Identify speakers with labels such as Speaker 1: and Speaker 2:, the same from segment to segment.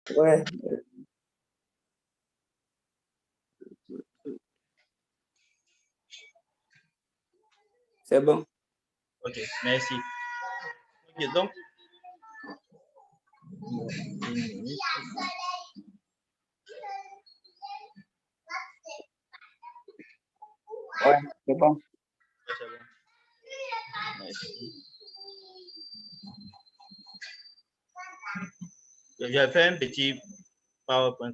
Speaker 1: Ouais. C'est bon.
Speaker 2: Ok, merci. Ok, donc,
Speaker 1: Ouais, c'est bon.
Speaker 2: c'est bon. Merci. J'ai fait un petit PowerPoint.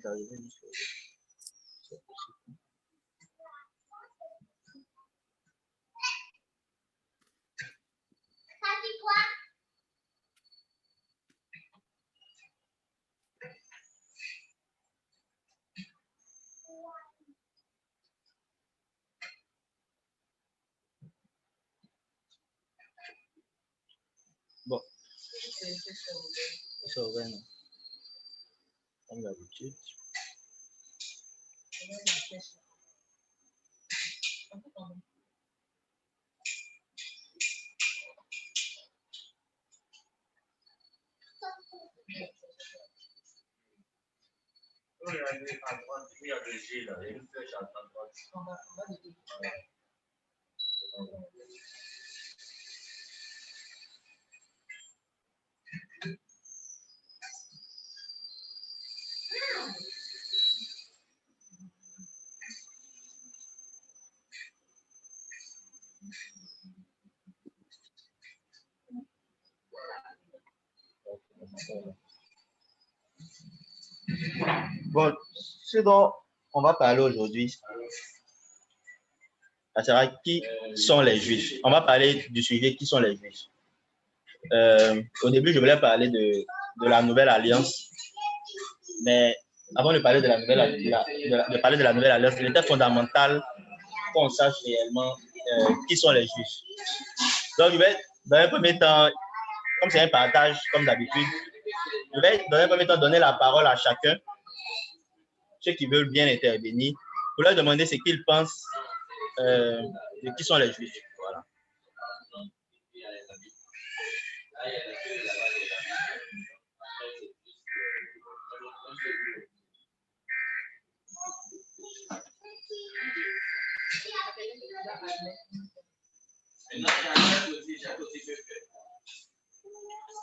Speaker 2: Bon, c'est vrai, non? Comme d'habitude. Bon, ce dont on va parler aujourd'hui, ça sera qui sont les Juifs. On va parler du sujet qui sont les Juifs. Au début, je voulais parler de la nouvelle alliance, mais avant de parler de la nouvelle alliance, il était fondamental qu'on sache réellement qui sont les Juifs. Donc, je vais, dans un premier temps, comme c'est un partage, comme d'habitude, je vais, dans un premier temps, donner la parole à chacun, ceux qui veulent bien intervenir, pour leur demander ce qu'ils pensent de qui sont les Juifs. Voilà.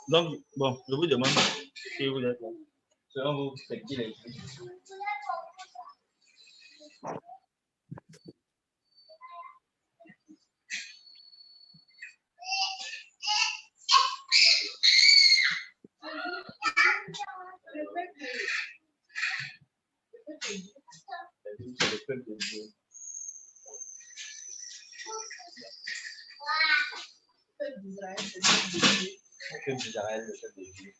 Speaker 2: Donc, bon, je vous demande si vous êtes là. Selon vous, c'est qui les Juifs? C'est le peuple de Dieu. Le peuple d'Israël, le peuple de Dieu.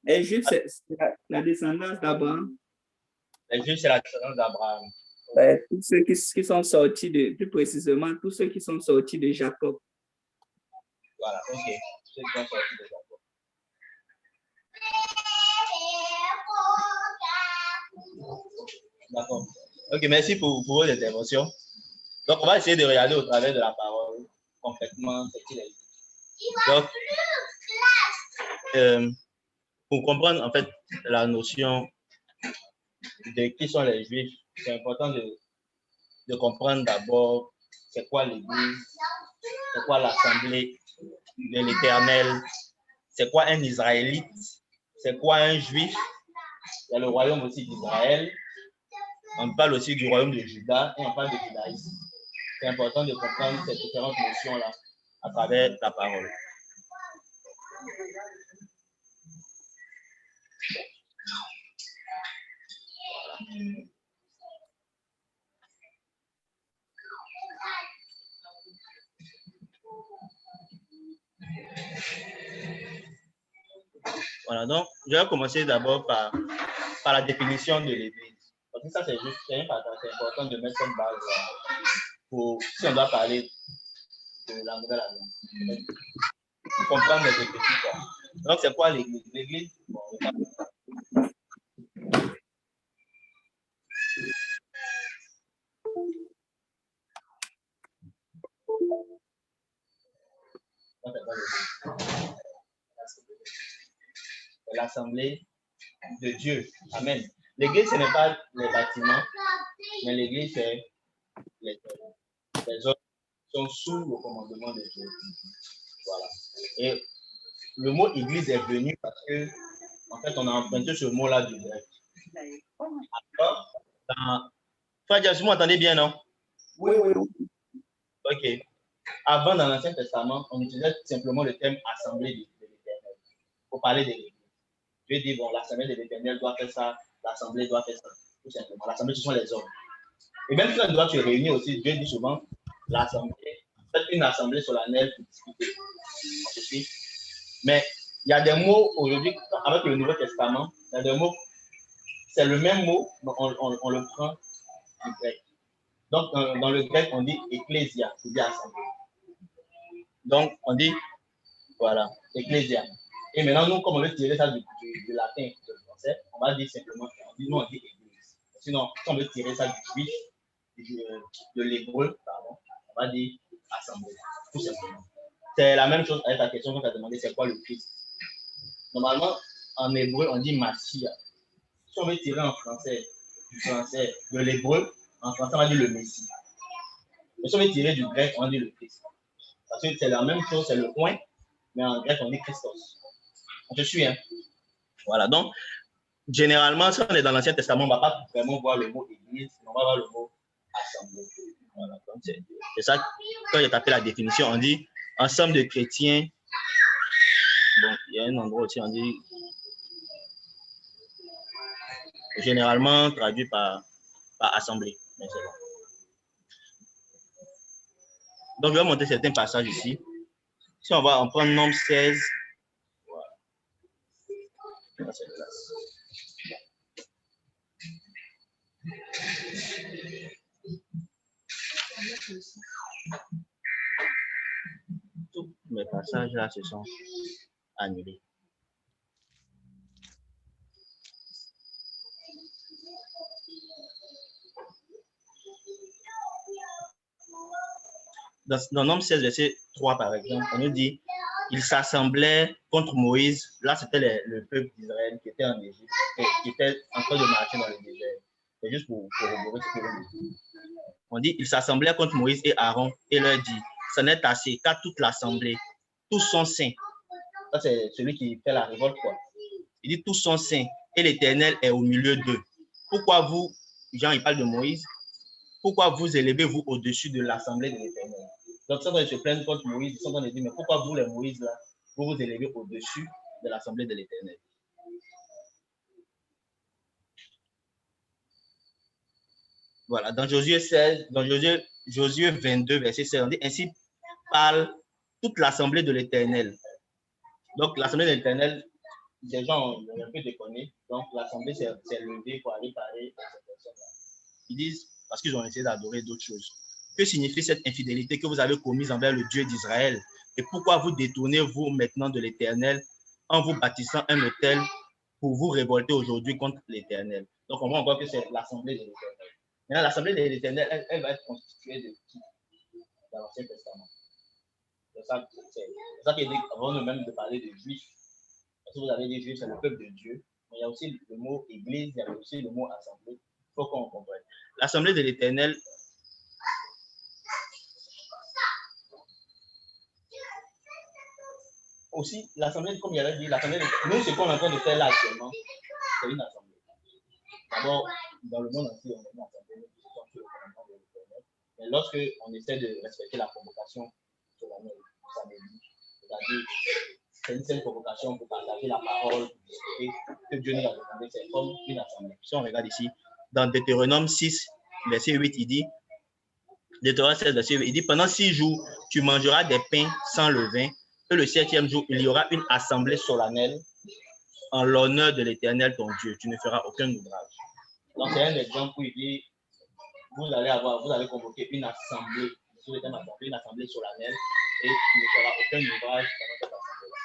Speaker 1: Les Juifs, c'est la descendance d'Abraham.
Speaker 2: Les Juifs, c'est la descendance d'Abraham.
Speaker 1: Tous ceux qui sont sortis plus précisément, tous ceux qui sont sortis de Jacob.
Speaker 2: Voilà, ok. Ceux qui sont sortis de Jacob. D'accord. Ok, merci pour vos interventions. Donc, on va essayer de regarder au travers de la parole concrètement ce qu'il est. Donc, pour comprendre en fait la notion de qui sont les Juifs, c'est important de comprendre d'abord c'est quoi l'Église, c'est quoi l'Assemblée de l'Éternel, c'est quoi un Israélite, c'est quoi un Juif. Il y a le royaume aussi d'Israël. On parle aussi du royaume de Juda et on parle de judaïsme. C'est important de comprendre ces différentes notions-là à travers la parole. Voilà, donc je vais commencer d'abord par la définition de l'Église. Parce que ça, c'est juste c'est important de mettre comme base pour, si on doit parler de la nouvelle alliance, pour comprendre les Écritures. Donc, c'est quoi l'Église? L'Église, bon, c'est l'assemblée de Dieu. Amen. L'église, ce n'est pas les bâtiments, mais l'église, c'est les hommes qui sont sous le commandement de Dieu. Voilà. Et le mot église est venu parce que, en fait, on a emprunté ce mot-là du grec. Alors, Frère James, vous m'entendez bien, non?
Speaker 1: Oui, oui, oui.
Speaker 2: Ok. Avant, dans l'Ancien Testament, on utilisait simplement le terme assemblée de l'Éternel pour parler de l'église. Dieu dit, bon, l'assemblée de l'Éternel doit faire ça, l'assemblée doit faire ça, tout simplement. L'assemblée, ce sont les hommes. Et même si on doit se réunir aussi, Dieu dit souvent, l'assemblée, faites une assemblée solennelle pour discuter. Mais il y a des mots aujourd'hui, avec le Nouveau Testament, il y a des mots, c'est le même mot, mais on le prend du grec. Donc, dans le grec, on dit ecclésia, c'est-à-dire assemblée. Donc, on dit, voilà, ecclésia. Et maintenant, nous, comme on veut tirer ça du latin, du français, on va dire simplement, on dit église. Sinon, si on veut tirer ça du juif, de l'hébreu, pardon, on va dire assemblée, tout simplement. C'est la même chose avec la question qu'on t'a demandé, c'est quoi le Christ? Normalement, en hébreu, on dit Massia. Si on veut tirer en français, du français, de l'hébreu, en français, on va dire le Messie. Mais si on veut tirer du grec, on dit le Christ. Parce que c'est la même chose, c'est le point, mais en grec, on dit Christos. Je suis, hein. Voilà, donc, généralement, si on est dans l'Ancien Testament, on ne va pas vraiment voir le mot église, mais on va voir le mot assemblée. Voilà, donc c'est ça, quand j'ai tapé la définition, on dit ensemble de chrétiens. Bon, il y a un endroit aussi, on dit généralement traduit par assemblée. Mais c'est bon. Donc, je vais monter certains passages ici. Si on va en prendre nombre 16, voilà. Tous mes passages là se sont annulés. Dans Nombre 16, verset 3, par exemple, on nous dit ils s'assemblaient contre Moïse. Là, c'était le peuple d'Israël qui était en Égypte, qui était en train de marcher dans le désert. C'est juste pour revoir ce que l'on dit. On dit ils s'assemblaient contre Moïse et Aaron et leur dit ce n'est assez, car toute l'assemblée, tous sont saints. Ça, c'est celui qui fait la révolte, quoi. Il dit tous sont saints et l'Éternel est au milieu d'eux. Pourquoi vous, Jean, il parle de Moïse, pourquoi vous élevez-vous au-dessus de l'assemblée de l'Éternel? Donc, ça, quand ils se plaignent contre Moïse, ils sont en train de dire, mais pourquoi vous, les Moïse, là, vous vous élevez au-dessus de l'assemblée de l'Éternel? Voilà, dans Josué 16, dans Josué 22, verset 16, on dit, ainsi parle toute l'assemblée de l'Éternel. Donc, l'assemblée de l'Éternel, des gens ont un peu déconné. Donc, l'assemblée s'est levée pour aller parler à ces personnes-là. Ils disent, parce qu'ils ont essayé d'adorer d'autres choses. Que signifie cette infidélité que vous avez commise envers le Dieu d'Israël? Et pourquoi vous détournez-vous maintenant de l'Éternel en vous bâtissant un autel pour vous révolter aujourd'hui contre l'Éternel? Donc, on voit encore que c'est l'assemblée de l'Éternel. Maintenant, l'assemblée de l'Éternel, elle va être constituée de qui dans l'Ancien Testament? C'est ça qu'il dit avant nous-mêmes de parler de juifs. Parce que vous avez dit juifs, c'est le peuple de Dieu. Mais il y a aussi le mot église, il y a aussi le mot assemblée. Il faut qu'on comprenne. L'assemblée de l'Éternel, aussi, l'assemblée, comme il avait dit, l'assemblée, nous, ce qu'on est en train de faire là actuellement, c'est une assemblée. D'abord, dans le monde entier, on est une assemblée, mais lorsque on essaie de respecter la convocation solennelle, c'est-à-dire, c'est une seule convocation pour partager la parole, pour discuter, que Dieu nous a demandé, c'est comme une assemblée. Si on regarde ici, dans Deutéronome 6, verset 8, il dit, Deutéronome 16, verset 8, il dit, pendant 6 jours, tu mangeras des pains sans levain, et le 7e jour, il y aura une assemblée solennelle en l'honneur de l'Éternel, ton Dieu. Tu ne feras aucun ouvrage. Donc, c'est un exemple où il dit, vous allez convoquer une assemblée, une assemblée solennelle, et tu ne feras aucun ouvrage pendant cette assemblée-là.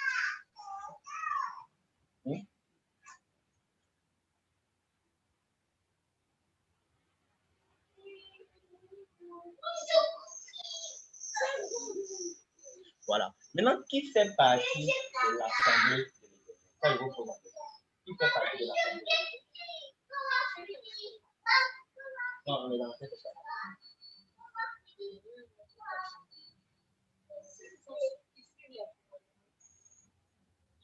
Speaker 2: Voilà. Maintenant, qui fait partie de l'assemblée de l'Éternel? Ça, je vous pose la question.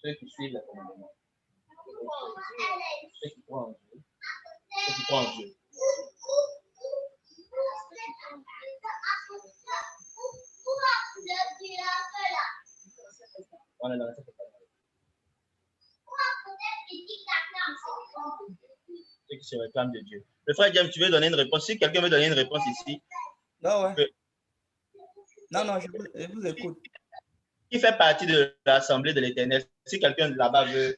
Speaker 2: ceux qui suivent les commandements. Ceux qui croient en Dieu. Ceux qui croient en Dieu. On est dans l'Ancien Testament. Ceux qui se réclament de Dieu. Le frère James, tu veux donner une réponse? Si quelqu'un veut donner une réponse ici.
Speaker 1: Non, ouais.
Speaker 2: Que...
Speaker 1: Non, je vous écoute.
Speaker 2: Qui fait partie de l'Assemblée de l'Éternel? Si quelqu'un là-bas veut.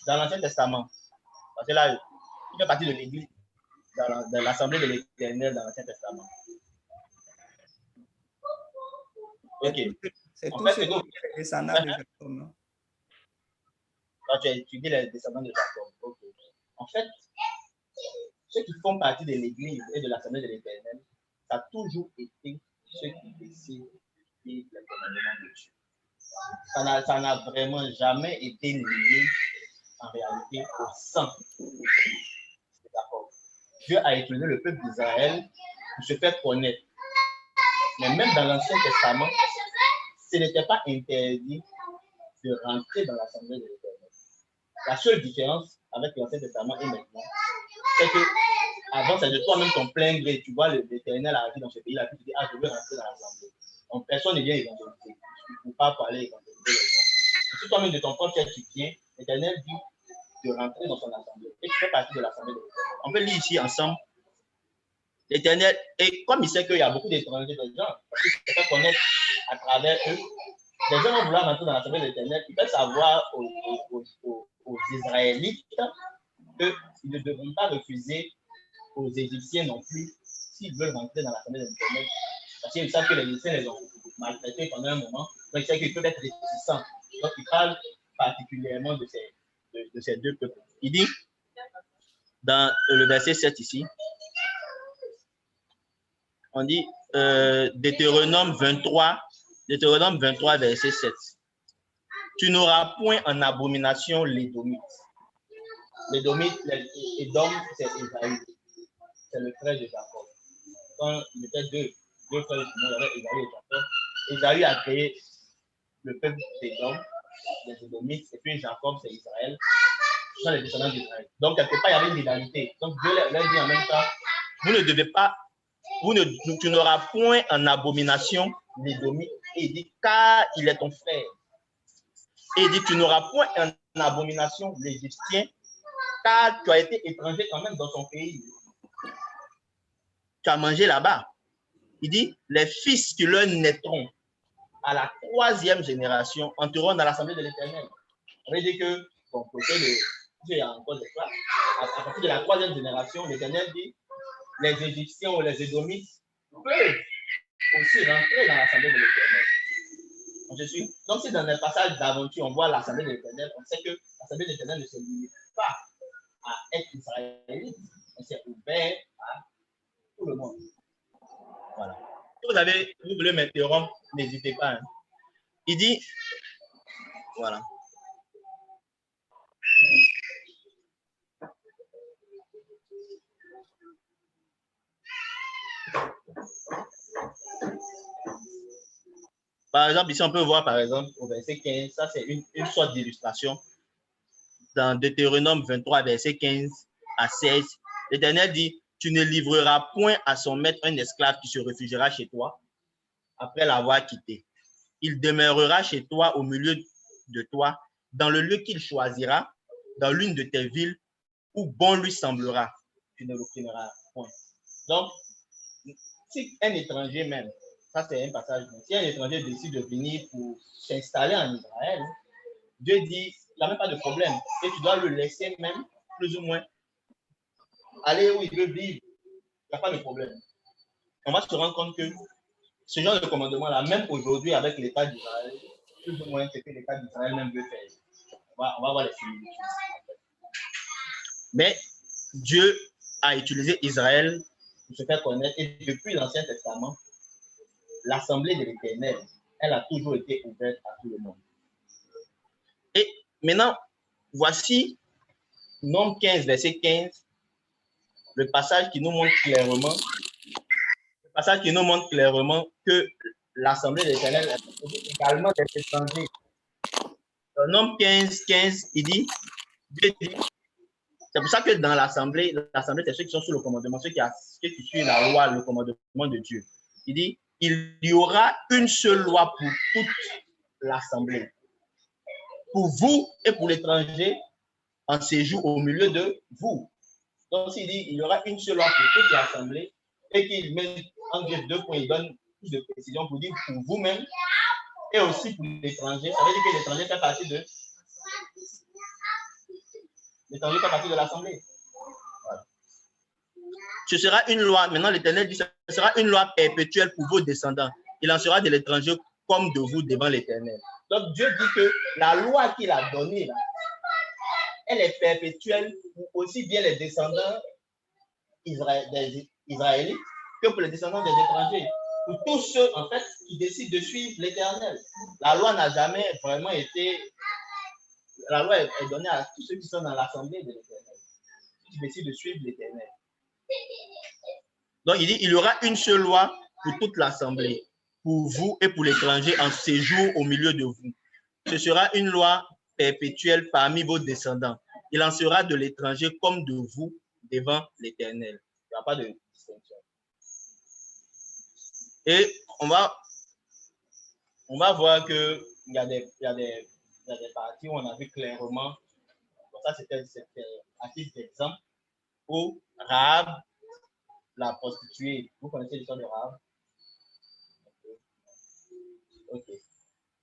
Speaker 2: Dans l'Ancien Testament. Parce que là, il fait partie de l'Église. Dans l'Assemblée de l'Éternel dans l'Ancien Testament. Ok.
Speaker 1: C'est
Speaker 2: en
Speaker 1: tout
Speaker 2: fait,
Speaker 1: ce qui est descendant de Jacob, non?
Speaker 2: Quand tu as étudié les descendants de Jacob. Okay. En fait, ceux qui font partie de l'Église et de l'Assemblée de l'Éternel, ça a toujours été ceux qui décident les commandements de Dieu. Ça n'a vraiment jamais été lié en réalité au sang de Jacob. Dieu a utilisé le peuple d'Israël pour se faire connaître. Mais même dans l'Ancien Testament, ce n'était pas interdit de rentrer dans l'Assemblée de l'Éternel. La seule différence avec l'Ancien Testament et maintenant, c'est que avant, c'est de toi-même ton plein gré. Tu vois l'Éternel arriver dans ce pays-là, tu te dis, ah, je veux rentrer dans l'Assemblée. Donc, personne ne vient évangéliser. Tu ne peux pas parler évangéliser les gens. Si toi-même de ton propre cœur, tu tiens, l'Éternel dit de rentrer dans son Assemblée. Et tu fais partie de l'Assemblée de l'Éternel. On peut lire ici ensemble. L'Éternel, et comme il sait qu'il y a beaucoup d'étrangers, des gens, parce qu'il se fait connaître à travers eux, les gens vont vouloir rentrer dans l'Assemblée de l'Éternel. Ils peuvent savoir aux Israélites qu'ils ne devront pas refuser aux Égyptiens non plus s'ils veulent rentrer dans l'Assemblée de l'Éternel. Parce qu'ils savent que les Égyptiens les ont maltraités pendant un moment. Donc ils savent qu'ils peuvent être réticents. Donc ils parlent particulièrement de ces deux peuples. Il dit, dans le verset 7 ici, on dit Deutéronome 23, verset 7. Tu n'auras point en abomination l'Édomite. L'Édomite, l'Édom, c'est Esaü. C'est le frère de Jacob. Quand il était deux frères, il y avait Esaü et Jacob. Esaü a créé le peuple d'Édom, les Édomites, et puis Jacob, c'est Israël. Ce sont les descendants d'Israël. Donc, quelque part, il y avait une rivalité. Donc, Dieu leur dit en même temps, vous ne devez pas, tu n'auras point en abomination l'Édomite. Et il dit, car il est ton frère. Et il dit, tu n'auras point en abomination l'Égyptien, car tu as été étranger quand même dans son pays. Tu as mangé là-bas. Il dit, les fils qui leur naîtront à la 3e génération entreront dans l'Assemblée de l'Éternel. Ça veut dire que, bon, côté il y a encore des classes, à partir de la 3e génération, l'Éternel dit, les Égyptiens ou les Édomites peuvent aussi rentrer dans l'Assemblée de l'Éternel. Donc, si dans le passage d'aventure, on voit l'Assemblée de l'Éternel, on sait que l'Assemblée de l'Éternel ne se limite pas à être israélite, mais c'est ouvert à tout le monde. Voilà. Si vous voulez m'interrompre, n'hésitez pas. Hein. Il dit, voilà. Par exemple, ici, on peut voir, par exemple, au verset 15, ça, c'est une sorte d'illustration. Dans Deutéronome 23, verset 15 à 16, l'Éternel dit, tu ne livreras point à son maître un esclave qui se réfugiera chez toi après l'avoir quitté. Il demeurera chez toi au milieu de toi, dans le lieu qu'il choisira, dans l'une de tes villes, où bon lui semblera. Tu ne l'opprimeras point. Donc, si un étranger même, ça c'est un passage, si un étranger décide de venir pour s'installer en Israël, Dieu dit, il n'y a même pas de problème. Et tu dois le laisser même, plus ou moins, aller où il veut vivre. Il n'y a pas de problème. On va se rendre compte que ce genre de commandement-là, même aujourd'hui avec l'État d'Israël, plus ou moins, c'est que l'État d'Israël même veut faire. On va voir les similitudes. Mais Dieu a utilisé Israël pour se faire connaître. Et depuis l'Ancien Testament, l'Assemblée de l'Éternel, elle a toujours été ouverte à tout le monde. Et maintenant, voici Nombre 15, verset 15, le passage qui nous montre clairement que l'Assemblée de l'Éternel a également des étrangers Nombre 15, il dit, Dieu dit, c'est pour ça que dans l'assemblée, c'est ceux qui sont sous le commandement, ceux qui suivent la loi, le commandement de Dieu. Il dit, il y aura une seule loi pour toute l'assemblée. Pour vous et pour l'étranger en séjour au milieu de vous. Donc, s'il dit, il y aura une seule loi pour toute l'assemblée et qu'il met en griffe 2 points, il donne plus de précision pour dire pour vous-même et aussi pour l'étranger. Ça veut dire que l'étranger fait partie de l'assemblée. Voilà. Ce sera une loi, maintenant l'Éternel dit, ce sera une loi perpétuelle pour vos descendants. Il en sera de l'étranger comme de vous devant l'Éternel. Donc Dieu dit que la loi qu'il a donnée, là, elle est perpétuelle pour aussi bien les descendants des Israélites que pour les descendants des étrangers. Pour tous ceux, en fait, qui décident de suivre l'Éternel. La loi n'a jamais vraiment été... La loi est donnée à tous ceux qui sont dans l'assemblée de l'Éternel, qui décident de suivre l'Éternel. Donc, il dit, il y aura une seule loi pour toute l'assemblée, pour vous et pour l'étranger en séjour au milieu de vous. Ce sera une loi perpétuelle parmi vos descendants. Il en sera de l'étranger comme de vous devant l'Éternel. Il n'y a pas de distinction. Et on va voir qu'il y a des parties où on a vu clairement, ça c'était à titre d'exemple, où Rahab, la prostituée, vous connaissez l'histoire de Rahab? Ok.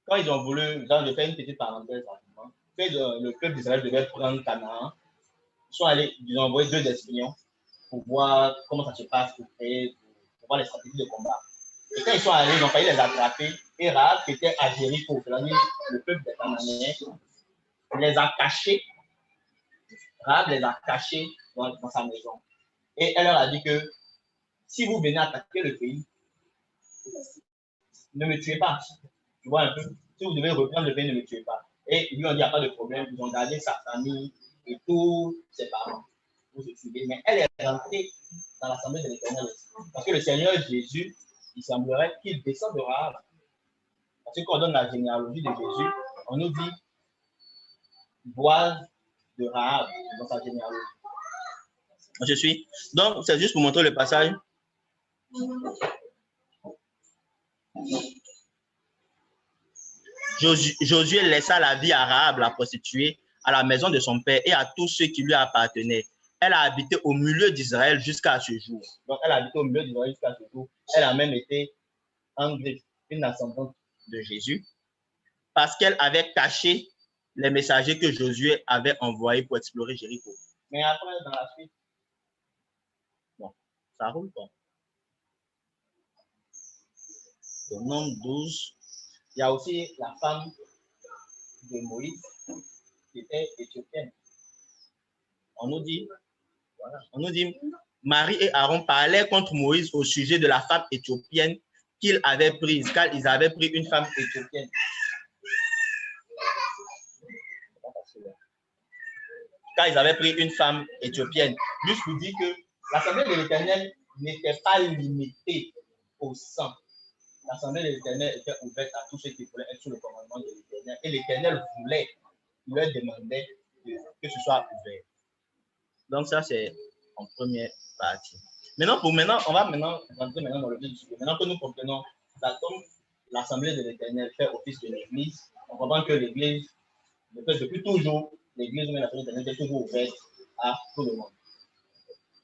Speaker 2: Quand ils ont voulu, je fais une petite parenthèse rapidement, le peuple d'Israël devait prendre Canaan, ils ont envoyé 2 espions pour voir comment ça se passe, pour voir les stratégies de combat. Et quand ils sont allés, ils ont failli les attraper. Et Rahab, qui était à Jéricho, le peuple des Cananéens, les a cachés. Rahab les a cachés dans sa maison. Et elle leur a dit que si vous venez attaquer le pays, ne me tuez pas. Tu vois un peu? Si vous devez reprendre le pays, ne me tuez pas. Et ils lui ont dit, il n'y a pas de problème. Ils ont gardé sa famille et tous ses parents. Mais elle est rentrée dans l'assemblée de l'Éternel aussi. Parce que le Seigneur Jésus, il semblerait qu'il descend de Rahab. Parce que quand on donne la généalogie de Jésus, on nous dit Boaz de Rahab dans sa généalogie. Je suis. Donc, c'est juste pour montrer le passage. Josué laissa la vie à Rahab, la prostituée, à la maison de son père et à tous ceux qui lui appartenaient. Elle a habité au milieu d'Israël jusqu'à ce jour. Donc, elle a habité au milieu d'Israël jusqu'à ce jour. Elle a même été en griffe, une ascendante de Jésus, parce qu'elle avait caché les messagers que Josué avait envoyés pour explorer Jéricho. Mais après, dans la suite, bon, ça roule pas. Au nombre 12, il y a aussi la femme de Moïse qui était éthiopienne. On nous dit, Marie et Aaron parlaient contre Moïse au sujet de la femme éthiopienne qu'ils avaient prise, car ils avaient pris une femme éthiopienne. Juste pour dire que l'assemblée de l'Éternel n'était pas limitée au sang. L'assemblée de l'Éternel était ouverte à tous ceux qui voulaient être sous le commandement de l'Éternel. Et l'Éternel il leur demandait que ce soit ouvert. Donc ça, c'est en première partie. Maintenant, on va rentrer dans le vif du sujet. Maintenant que nous comprenons l'assemblée de l'Éternel fait office de l'Église, on comprend que l'Église, depuis toujours, l'Église ou l'assemblée de l'Éternel est toujours ouverte à tout le monde.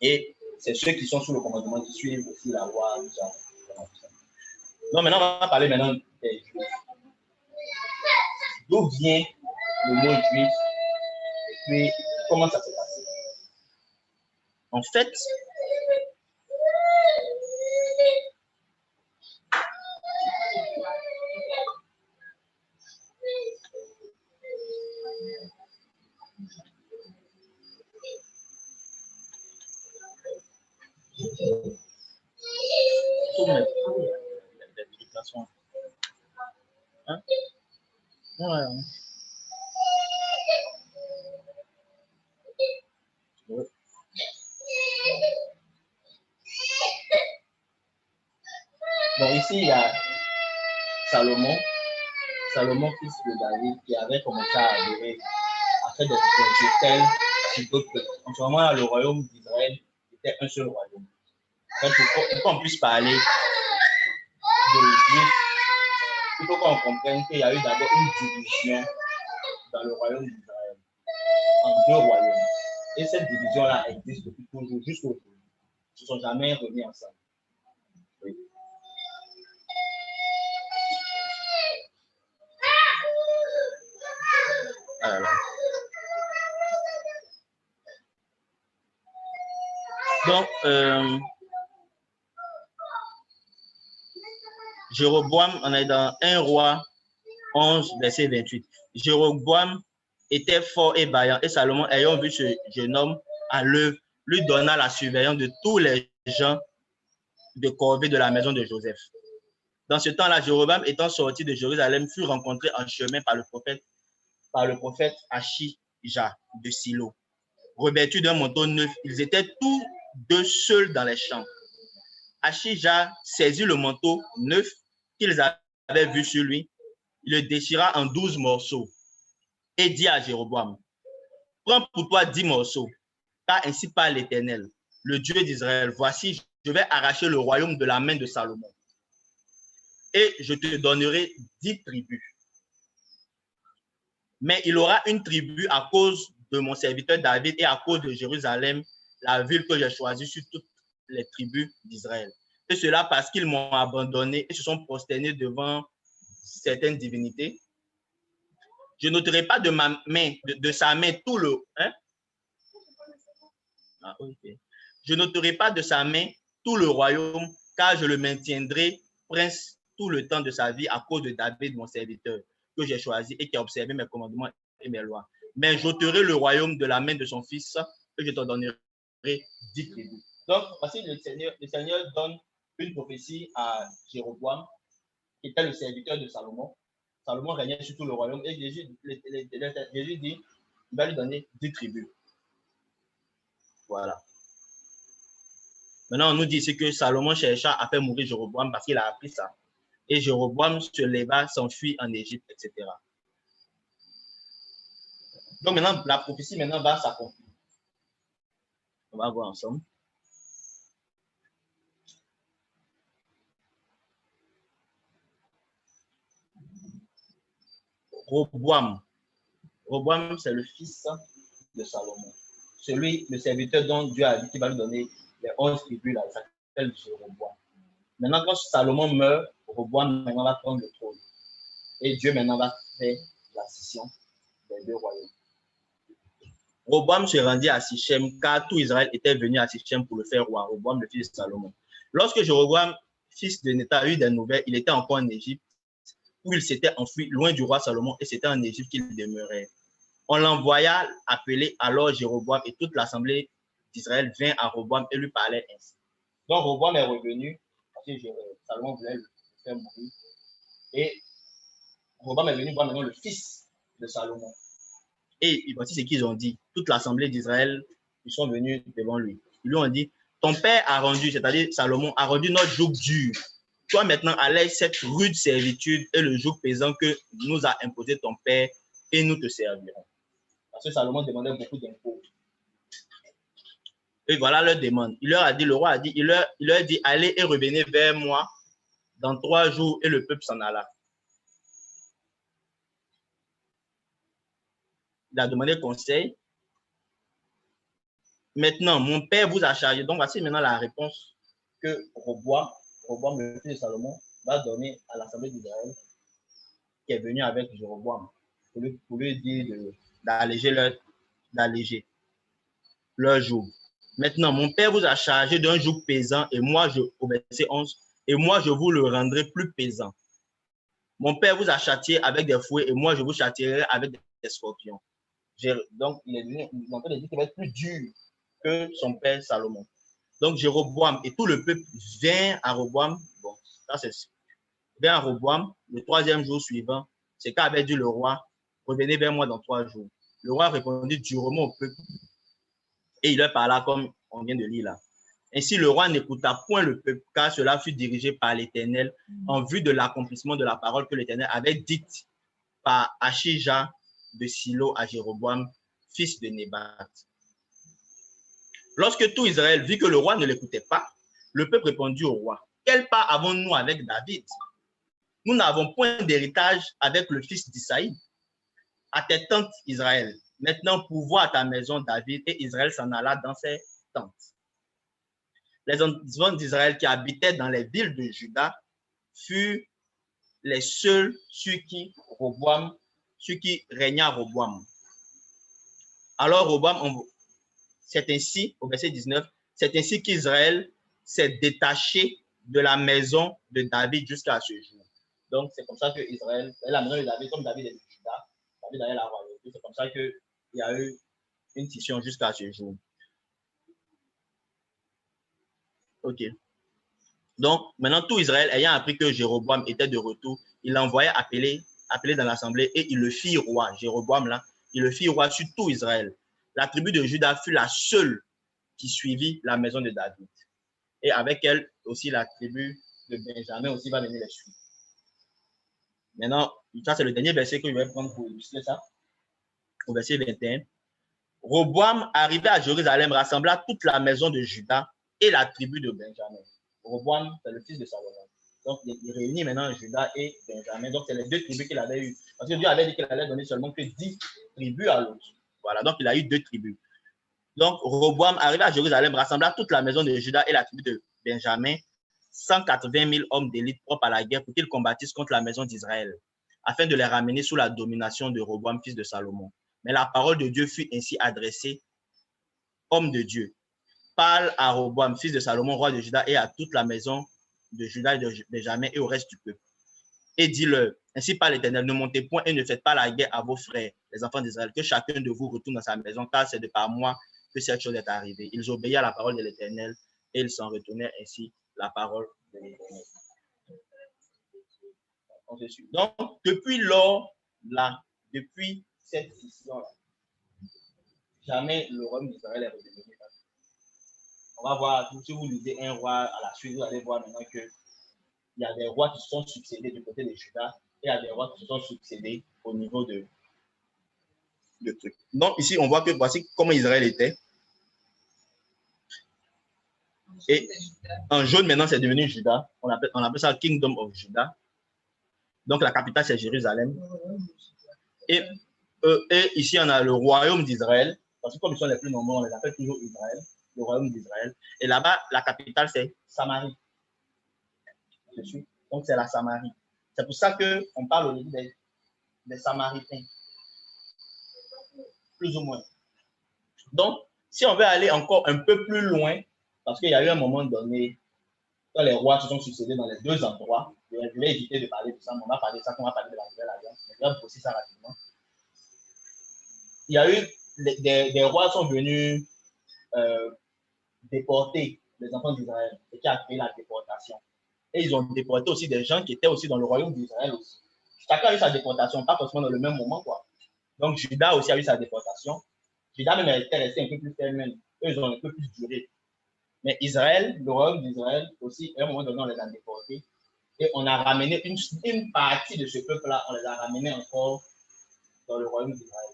Speaker 2: Et c'est ceux qui sont sous le commandement qui suivent aussi la loi, tout ça. Donc maintenant, on va parler maintenant des Juifs. D'où vient le mot juif et puis comment ça s'est passé? En fait, hein? Ouais. Bon, ici, il y a Salomon Salomon, fils de David, qui avait commencé à adorer, à faire des hôtels sur d'autres peuples. En ce moment-là, le royaume d'Israël était un seul royaume. Donc, pour qu'on puisse parler de Juifs, il faut qu'on comprenne qu'il y a eu d'abord une division dans le royaume d'Israël, en deux royaumes. Et cette division-là existe depuis toujours, jusqu'aujourd'hui. Ils ne sont jamais remis ensemble. Oui. Alors. Donc, Jéroboam, on est dans 1 roi 11, verset 28. Jéroboam était fort et vaillant, et Salomon, ayant vu ce jeune homme à l'œuvre, lui donna la surveillance de tous les gens de corvée de la maison de Joseph. Dans ce temps-là, Jéroboam, étant sorti de Jérusalem, fut rencontré en chemin par le prophète Achija de Silo. Revêtus d'un manteau neuf, ils étaient tous deux seuls dans les champs. Achija saisit le manteau neuf qu'ils avaient vu sur lui, il le déchira en 12 morceaux et dit à Jéroboam, prends pour toi 10 morceaux, car ainsi parle l'Éternel, le Dieu d'Israël. Voici, je vais arracher le royaume de la main de Salomon et je te donnerai 10 tribus. Mais il aura une tribu à cause de mon serviteur David et à cause de Jérusalem, la ville que j'ai choisie sur toutes les tribus d'Israël. Et cela parce qu'ils m'ont abandonné et se sont prosternés devant certaines divinités. Je n'ôterai pas de ma main, de sa main tout le... Hein? Ah, okay. Je n'ôterai pas de sa main tout le royaume, car je le maintiendrai prince tout le temps de sa vie à cause de David, mon serviteur, que j'ai choisi et qui a observé mes commandements et mes lois. Mais j'ôterai le royaume de la main de son fils et je te donnerai 10 tribus. Donc, voici le Seigneur donne une prophétie à Jéroboam, qui était le serviteur de Salomon. Salomon régnait sur tout le royaume et Jésus dit, il va lui donner 10 tribus. Voilà. Maintenant, on nous dit ici que Salomon chercha à faire mourir Jéroboam parce qu'il a appris ça. Et Jéroboam se leva, s'enfuit en Égypte, etc. Donc maintenant, la prophétie maintenant va s'accomplir. On va voir ensemble. Roboam. Roboam, c'est le fils de Salomon. Celui, le serviteur dont Dieu a dit qu'il va lui donner les 11 tribus, là, il s'appelle Jéroboam. Maintenant, quand Salomon meurt, Roboam maintenant va prendre le trône. Et Dieu maintenant va faire la scission des deux royaumes. Roboam se rendit à Sichem, car tout Israël était venu à Sichem pour le faire roi, Roboam, le fils de Salomon. Lorsque Jéroboam, fils de Néta, a eu des nouvelles, il était encore en Égypte, où il s'était enfui loin du roi Salomon, et c'était en Égypte qu'il demeurait. On l'envoya appeler alors Jéroboam, et toute l'assemblée d'Israël vint à Roboam et lui parlait ainsi. Donc Roboam est revenu, parce que Salomon voulait le faire mourir, et Roboam est venu voir maintenant le fils de Salomon. Et voici ce qu'ils ont dit. Toute l'assemblée d'Israël, ils sont venus devant lui. Ils lui ont dit, ton père a rendu, c'est-à-dire Salomon, a rendu notre joug dur. Toi maintenant, allège cette rude servitude et le joug pesant que nous a imposé ton père et nous te servirons. Parce que Salomon demandait beaucoup d'impôts. Et voilà leur demande. Il leur a dit, le roi a dit, il leur dit, allez et revenez vers moi dans 3 jours, et le peuple s'en alla. Il a demandé conseil. Maintenant, mon père vous a chargé. Donc, voici maintenant la réponse que Roboam, le fils de Salomon, va donner à l'assemblée d'Israël qui est venue avec Jéroboam pour lui dire d'alléger leur joug. Maintenant, mon père vous a chargé d'un joug pesant et moi, au verset 11, et moi, je vous le rendrai plus pesant. Mon père vous a châtié avec des fouets et moi, je vous châtierai avec des scorpions. Donc, il est en train de dire qu'il va être plus dur que son père Salomon. Donc, Jéroboam et tout le peuple vient à Roboam. Bon, ça c'est vient à Roboam le 3e jour suivant. C'est qu'avait dit le roi, revenez vers moi dans 3 jours. Le roi répondit durement au peuple et il leur parla comme on vient de lire là. Ainsi, le roi n'écouta point le peuple, car cela fut dirigé par l'Éternel en vue de l'accomplissement de la parole que l'Éternel avait dite par Achija de Silo à Jéroboam, fils de Nébat. Lorsque tout Israël vit que le roi ne l'écoutait pas, le peuple répondit au roi, « Quelle part avons-nous avec David? Nous n'avons point d'héritage avec le fils d'Isaïe. À tes tentes, Israël. Maintenant, pourvois à ta maison, David. » Et Israël s'en alla dans ses tentes. Les enfants d'Israël qui habitaient dans les villes de Juda furent les seuls sur qui régna Roboam. Alors Roboam, c'est ainsi, au verset 19, c'est ainsi qu'Israël s'est détaché de la maison de David jusqu'à ce jour. Donc, c'est comme ça que Israël, la maison de David, comme David est de Juda, David a la royauté, c'est comme ça qu'il y a eu une scission jusqu'à ce jour. Ok. Donc, maintenant, tout Israël, ayant appris que Jéroboam était de retour, il l'envoya appeler dans l'assemblée et il le fit roi. Jéroboam, là, il le fit roi sur tout Israël. La tribu de Juda fut la seule qui suivit la maison de David. Et avec elle aussi, la tribu de Benjamin aussi va venir les suivre. Maintenant, ça, c'est le dernier verset que je vais prendre pour illustrer ça. Au verset 21. Roboam, arrivé à Jérusalem, rassembla toute la maison de Juda et la tribu de Benjamin. Roboam, c'est le fils de Salomon. Donc, il réunit maintenant Juda et Benjamin. Donc, c'est les deux tribus qu'il avait eues. Parce que Dieu avait dit qu'il allait donner seulement que 10 tribus à l'autre. Voilà, donc il a eu 2 tribus. Donc, Roboam, arrivé à Jérusalem, rassembla toute la maison de Juda et la tribu de Benjamin, 180 000 hommes d'élite propres à la guerre pour qu'ils combattissent contre la maison d'Israël, afin de les ramener sous la domination de Roboam, fils de Salomon. Mais la parole de Dieu fut ainsi adressée, homme de Dieu, parle à Roboam, fils de Salomon, roi de Juda, et à toute la maison de Juda et de Benjamin et au reste du peuple. Et dis-leur, ainsi parle l'Éternel, ne montez point et ne faites pas la guerre à vos frères, les enfants d'Israël, que chacun de vous retourne dans sa maison, car c'est de par moi que cette chose est arrivée. Ils obéirent à la parole de l'Éternel et ils s'en retournèrent ainsi la parole de l'Éternel. Donc, depuis cette scission-là, jamais le royaume d'Israël est redevenu. On va voir, si vous lisez un roi à la suite, vous allez voir maintenant qu'il y a des rois qui se sont succédés du côté de Juda et il y a des rois qui se sont succédés au niveau de trucs. Donc, ici, on voit que voici comment Israël était. Et en jaune, maintenant, c'est devenu Juda. On appelle ça Kingdom of Judah. Donc, la capitale, c'est Jérusalem. Et ici, on a le royaume d'Israël. Parce que comme ils sont les plus nombreux, on les appelle toujours Israël, le royaume d'Israël. Et là-bas, la capitale, c'est Samarie. Donc, c'est la Samarie. C'est pour ça qu'on parle aujourd'hui des Samaritains. Plus ou moins. Donc, si on veut aller encore un peu plus loin, parce qu'il y a eu un moment donné, quand les rois se sont succédés dans les 2 endroits, je vais éviter de parler de ça, mais on va parler de ça, on va parler de la Nouvelle Alliance, mais je vais brosser ça rapidement. Il y a eu des rois qui sont venus déporter les enfants d'Israël, et qui a créé la déportation. Et ils ont déporté aussi des gens qui étaient aussi dans le royaume d'Israël aussi. Chacun a eu sa déportation, pas forcément dans le même moment, quoi. Donc, Juda aussi a eu sa déportation. Juda même était resté un peu plus ferme. Eux, ils ont un peu plus duré. Mais Israël, le royaume d'Israël aussi, à un moment donné, on les a déportés. Et on a ramené une partie de ce peuple-là, on les a ramenés encore dans le royaume d'Israël.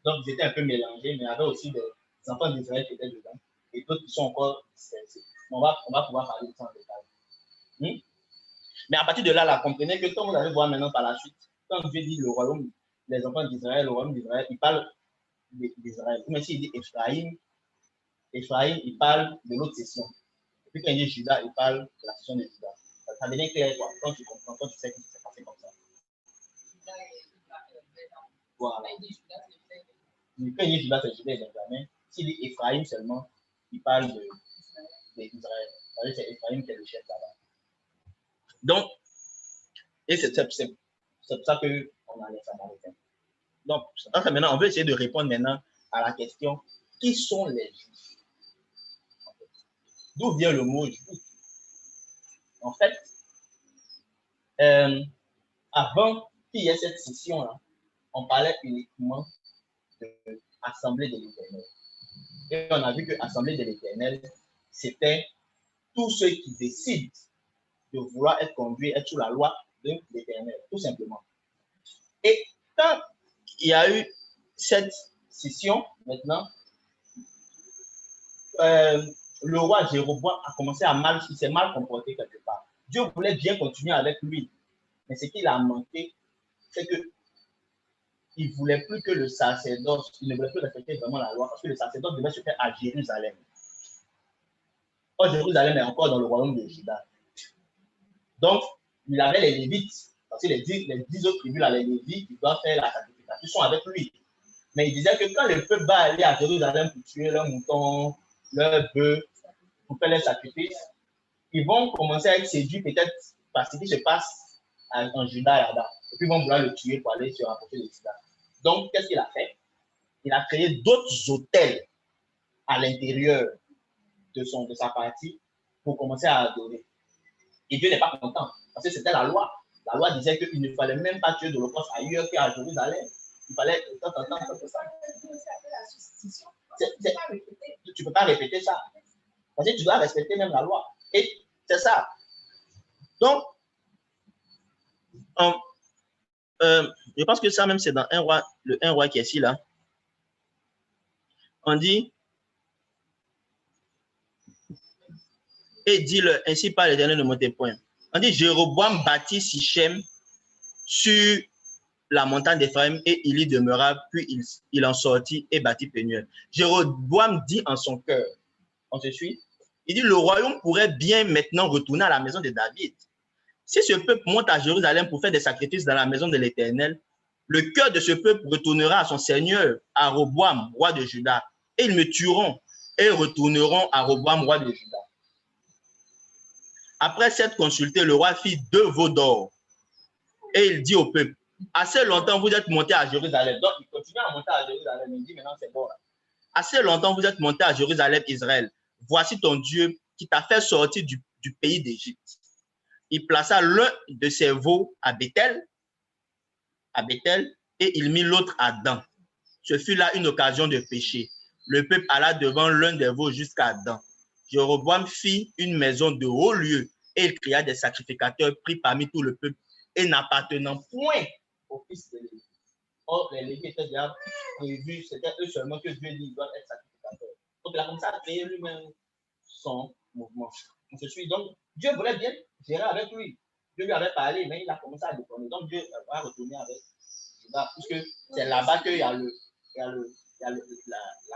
Speaker 2: Donc, ils étaient un peu mélangés, mais il y avait aussi des enfants d'Israël qui étaient dedans. Et d'autres qui sont encore dispersés. On va pouvoir parler de ça en détail. Mais à partir de là, comprenez que quand vous allez voir maintenant par la suite, quand Dieu dit le royaume, les enfants d'Israël, le royaume d'Israël, il parle d'Israël. Même s'il dit Ephraïm, il parle de l'autre session. Et puis quand il dit Juda, il parle de la session de Juda. Ça devient clair, quoi, quand tu comprends, quand tu sais que c'est passé comme ça. Voilà. Quand il dit Juda, c'est Juda et Benjamin. S'il dit Ephraïm seulement, il parle d'Israël. C'est Ephraïm qui est le chef là-bas. Donc, et c'est pour ça qu'on a les Samaritains. Donc, maintenant, on veut essayer de répondre maintenant à la question, qui sont les Juifs? D'où vient le mot juif? En fait, avant qu'il y ait cette scission-là, on parlait uniquement de l'Assemblée de l'Éternel. Et on a vu que l'Assemblée de l'Éternel, c'était tous ceux qui décident de vouloir être conduits, être sous la loi de l'Éternel, tout simplement. Et quand il y a eu cette scission, maintenant, le roi Jéroboam a commencé il s'est mal comporté quelque part. Dieu voulait bien continuer avec lui, mais ce qu'il a manqué, c'est que il ne voulait plus que le sacerdoce, il ne voulait plus respecter vraiment la loi, parce que le sacerdoce devait se faire à Jérusalem. Or, Jérusalem est encore dans le royaume de Juda. Donc, il avait les Lévites, parce que les 10 autres tribus, les Lévites, qui doivent faire la sacrification, sont avec lui. Mais il disait que quand le peuple va aller à Jérusalem pour tuer leurs moutons, leurs bœufs, pour faire les sacrifices, ils vont commencer à être séduits peut-être par ce qui se passe en Juda là-bas. Et puis ils vont vouloir le tuer pour aller se rapprocher de Juda. Donc, qu'est-ce qu'il a fait? Il a créé d'autres hôtels à l'intérieur de sa partie pour commencer à adorer. Et Dieu n'est pas content, parce que c'était la loi. La loi disait qu'il ne fallait même pas tuer de l'Holocauste ailleurs qu'à Jérusalem. Il fallait ça. Tu ne peux pas répéter ça. Parce que tu dois respecter même la loi. Et c'est ça. Donc, je pense que ça même, c'est dans le 1 roi qui est ici, là. On dit, et dis-le, ainsi par l'Éternel ne montez point. On dit, Jéroboam bâtit Sichem sur la montagne d'Éphraïm et il y demeura, puis il en sortit et bâtit Pénuel. Jéroboam dit en son cœur, on se suit, il dit, le royaume pourrait bien maintenant retourner à la maison de David. Si ce peuple monte à Jérusalem pour faire des sacrifices dans la maison de l'Éternel, le cœur de ce peuple retournera à son seigneur, à Roboam, roi de Juda, et ils me tueront et retourneront à Roboam, roi de Juda. Après s'être consulté, le roi fit 2 veaux d'or et il dit au peuple, assez longtemps vous êtes monté à Jérusalem. Donc il continue à monter à Jérusalem, il dit maintenant c'est bon. Assez longtemps vous êtes monté à Jérusalem, Israël. Voici ton Dieu qui t'a fait sortir du pays d'Égypte. Il plaça l'un de ses veaux à Bethel, et il mit l'autre à Dan. Ce fut là une occasion de péché. Le peuple alla devant l'un des veaux jusqu'à Dan. Jéroboam fit une maison de haut lieu et il créa des sacrificateurs pris parmi tout le peuple et n'appartenant point aux fils de Lévi. Or, les Lévi étaient déjà prévus, c'était eux seulement que Dieu dit qu'ils doivent être sacrificateurs. Donc, il a commencé à créer lui-même son mouvement. On se suit. Donc, Dieu voulait bien gérer avec lui. Dieu lui avait parlé, mais il a commencé à déconner. Donc, Dieu va retourner avec Juda, puisque c'est là-bas qu'il y a la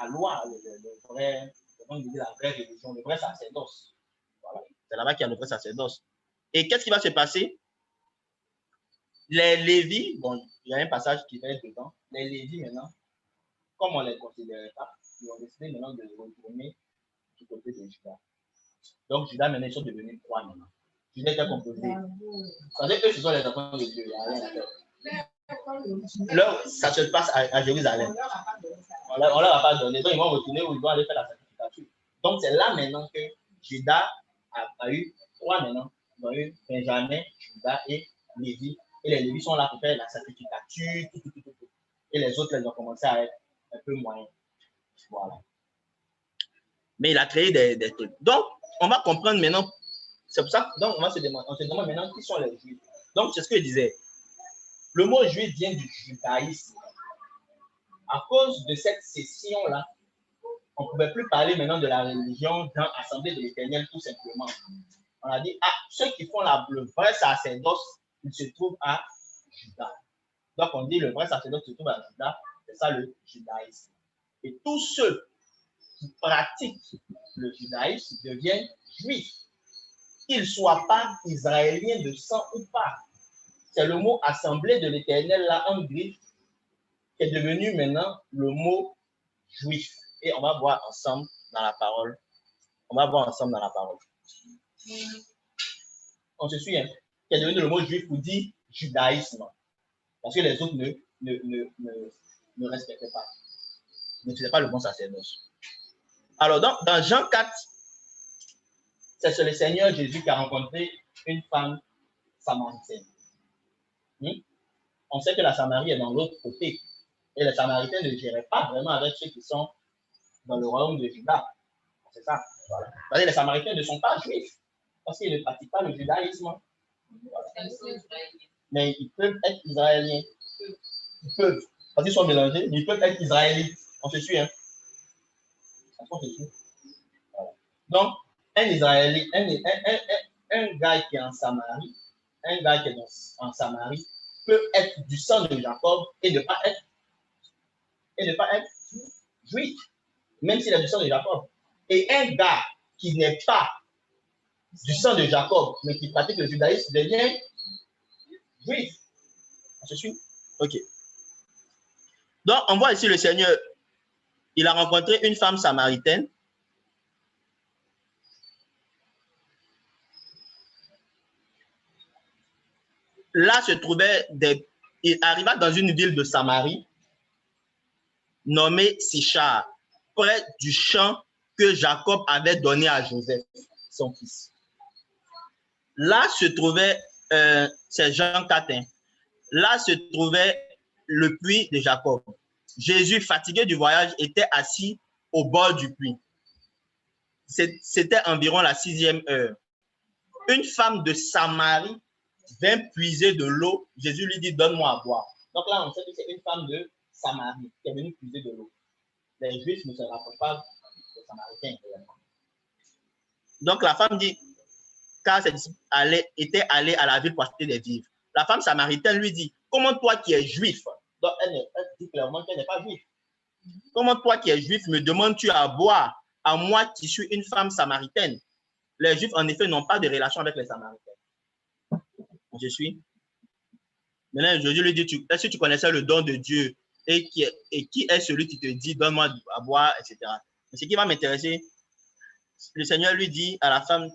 Speaker 2: loi, le vrai, comment dire, la vraie religion, le vrai sacerdoce. Voilà. C'est là-bas qu'il y a le vrai sacerdoce. Et qu'est-ce qui va se passer? Les Lévis, bon, il y a un passage qui va être dedans. Les Lévis, maintenant, comme on ne les considérait pas, ils ont décidé maintenant de retourner du côté de Juda. Donc, Juda, maintenant, ils sont devenus 3 maintenant. Juda était composé. Parce que eux, ce sont les enfants de Dieu. Il n'y a rien à faire. Là, ça se passe à Jérusalem. On ne leur a pas donné. Donc, ils vont retourner où ils vont aller faire la sacrification. Donc, c'est là maintenant que Juda a eu 3 maintenant. Ils ont eu Benjamin, Juda et Lévi. Et les Lévis sont là pour faire la sacrificature, tout. Et les autres, ils ont commencé à être un peu moyens. Voilà. Mais il a créé des trucs. Donc, on va comprendre maintenant. C'est pour ça donc on se demande maintenant qui sont les Juifs. Donc, c'est ce que je disais. Le mot juif vient du judaïsme. À cause de cette session-là, on ne pouvait plus parler maintenant de la religion dans l'Assemblée de l'Éternel tout simplement. On a dit, ceux qui font le vrai sacerdoce, ils se trouvent à Juda. Donc, on dit le vrai sacerdoce se trouve à Juda, c'est ça le judaïsme. Et tous ceux qui pratiquent le judaïsme deviennent juifs, qu'ils ne soient pas israéliens de sang ou pas. C'est le mot assemblée de l'Éternel, là, en grec, qui est devenu maintenant le mot juif. Et on va voir ensemble dans la parole. On se suit, hein, qui est devenu le mot juif pour dire judaïsme. Parce que les autres ne respectaient pas. Ne faisaient pas le bon sacerdoce. Alors, dans Jean 4, c'est le Seigneur Jésus qui a rencontré une femme samaritaine. On sait que la Samarie est dans l'autre côté. Et les Samaritains ne géraient pas vraiment avec ceux qui sont dans le royaume de Juda. C'est ça. Voilà. Parce que les Samaritains ne sont pas juifs. Parce qu'ils ne pratiquent pas le judaïsme. Voilà. Mais ils peuvent être israéliens. Ils peuvent, parce qu'ils sont mélangés, mais ils peuvent être israélites. On se suit, hein? On se suit. Voilà. Donc, un Israélite, un gars qui est en Samarie, un gars qui est en Samarie peut être du sang de Jacob et ne pas être juif, même s'il a du sang de Jacob. Et un gars qui n'est pas du sang de Jacob, mais qui pratique le judaïsme, devient juif. On se suit? Ok. Donc, on voit ici le Seigneur, il a rencontré une femme samaritaine. Là se trouvait il arriva dans une ville de Samarie nommée Sichar, près du champ que Jacob avait donné à Joseph, son fils. Là se trouvait, c'est Jean 4, hein. Là se trouvait le puits de Jacob. Jésus, fatigué du voyage, était assis au bord du puits. C'était environ la 6e heure. Une femme de Samarie vint puiser de l'eau. Jésus lui dit, donne-moi à boire. Donc là, on sait que c'est une femme de Samarie qui est venue puiser de l'eau. Les Juifs ne se rapprochent pas des Samaritains. Donc la femme dit, car ses disciples étaient allés à la ville pour acheter des vivres. La femme samaritaine lui dit, comment toi qui es juif, donc elle dit clairement qu'elle n'est pas juive. Comment toi qui es juif me demandes-tu à boire, à moi qui suis une femme samaritaine? Les Juifs, en effet, n'ont pas de relation avec les Samaritains. Je suis. Maintenant, Jésus lui dit, est-ce que tu connaissais le don de Dieu et qui est celui qui te dit, donne-moi à boire, etc. Mais ce qui va m'intéresser, le Seigneur lui dit à la femme,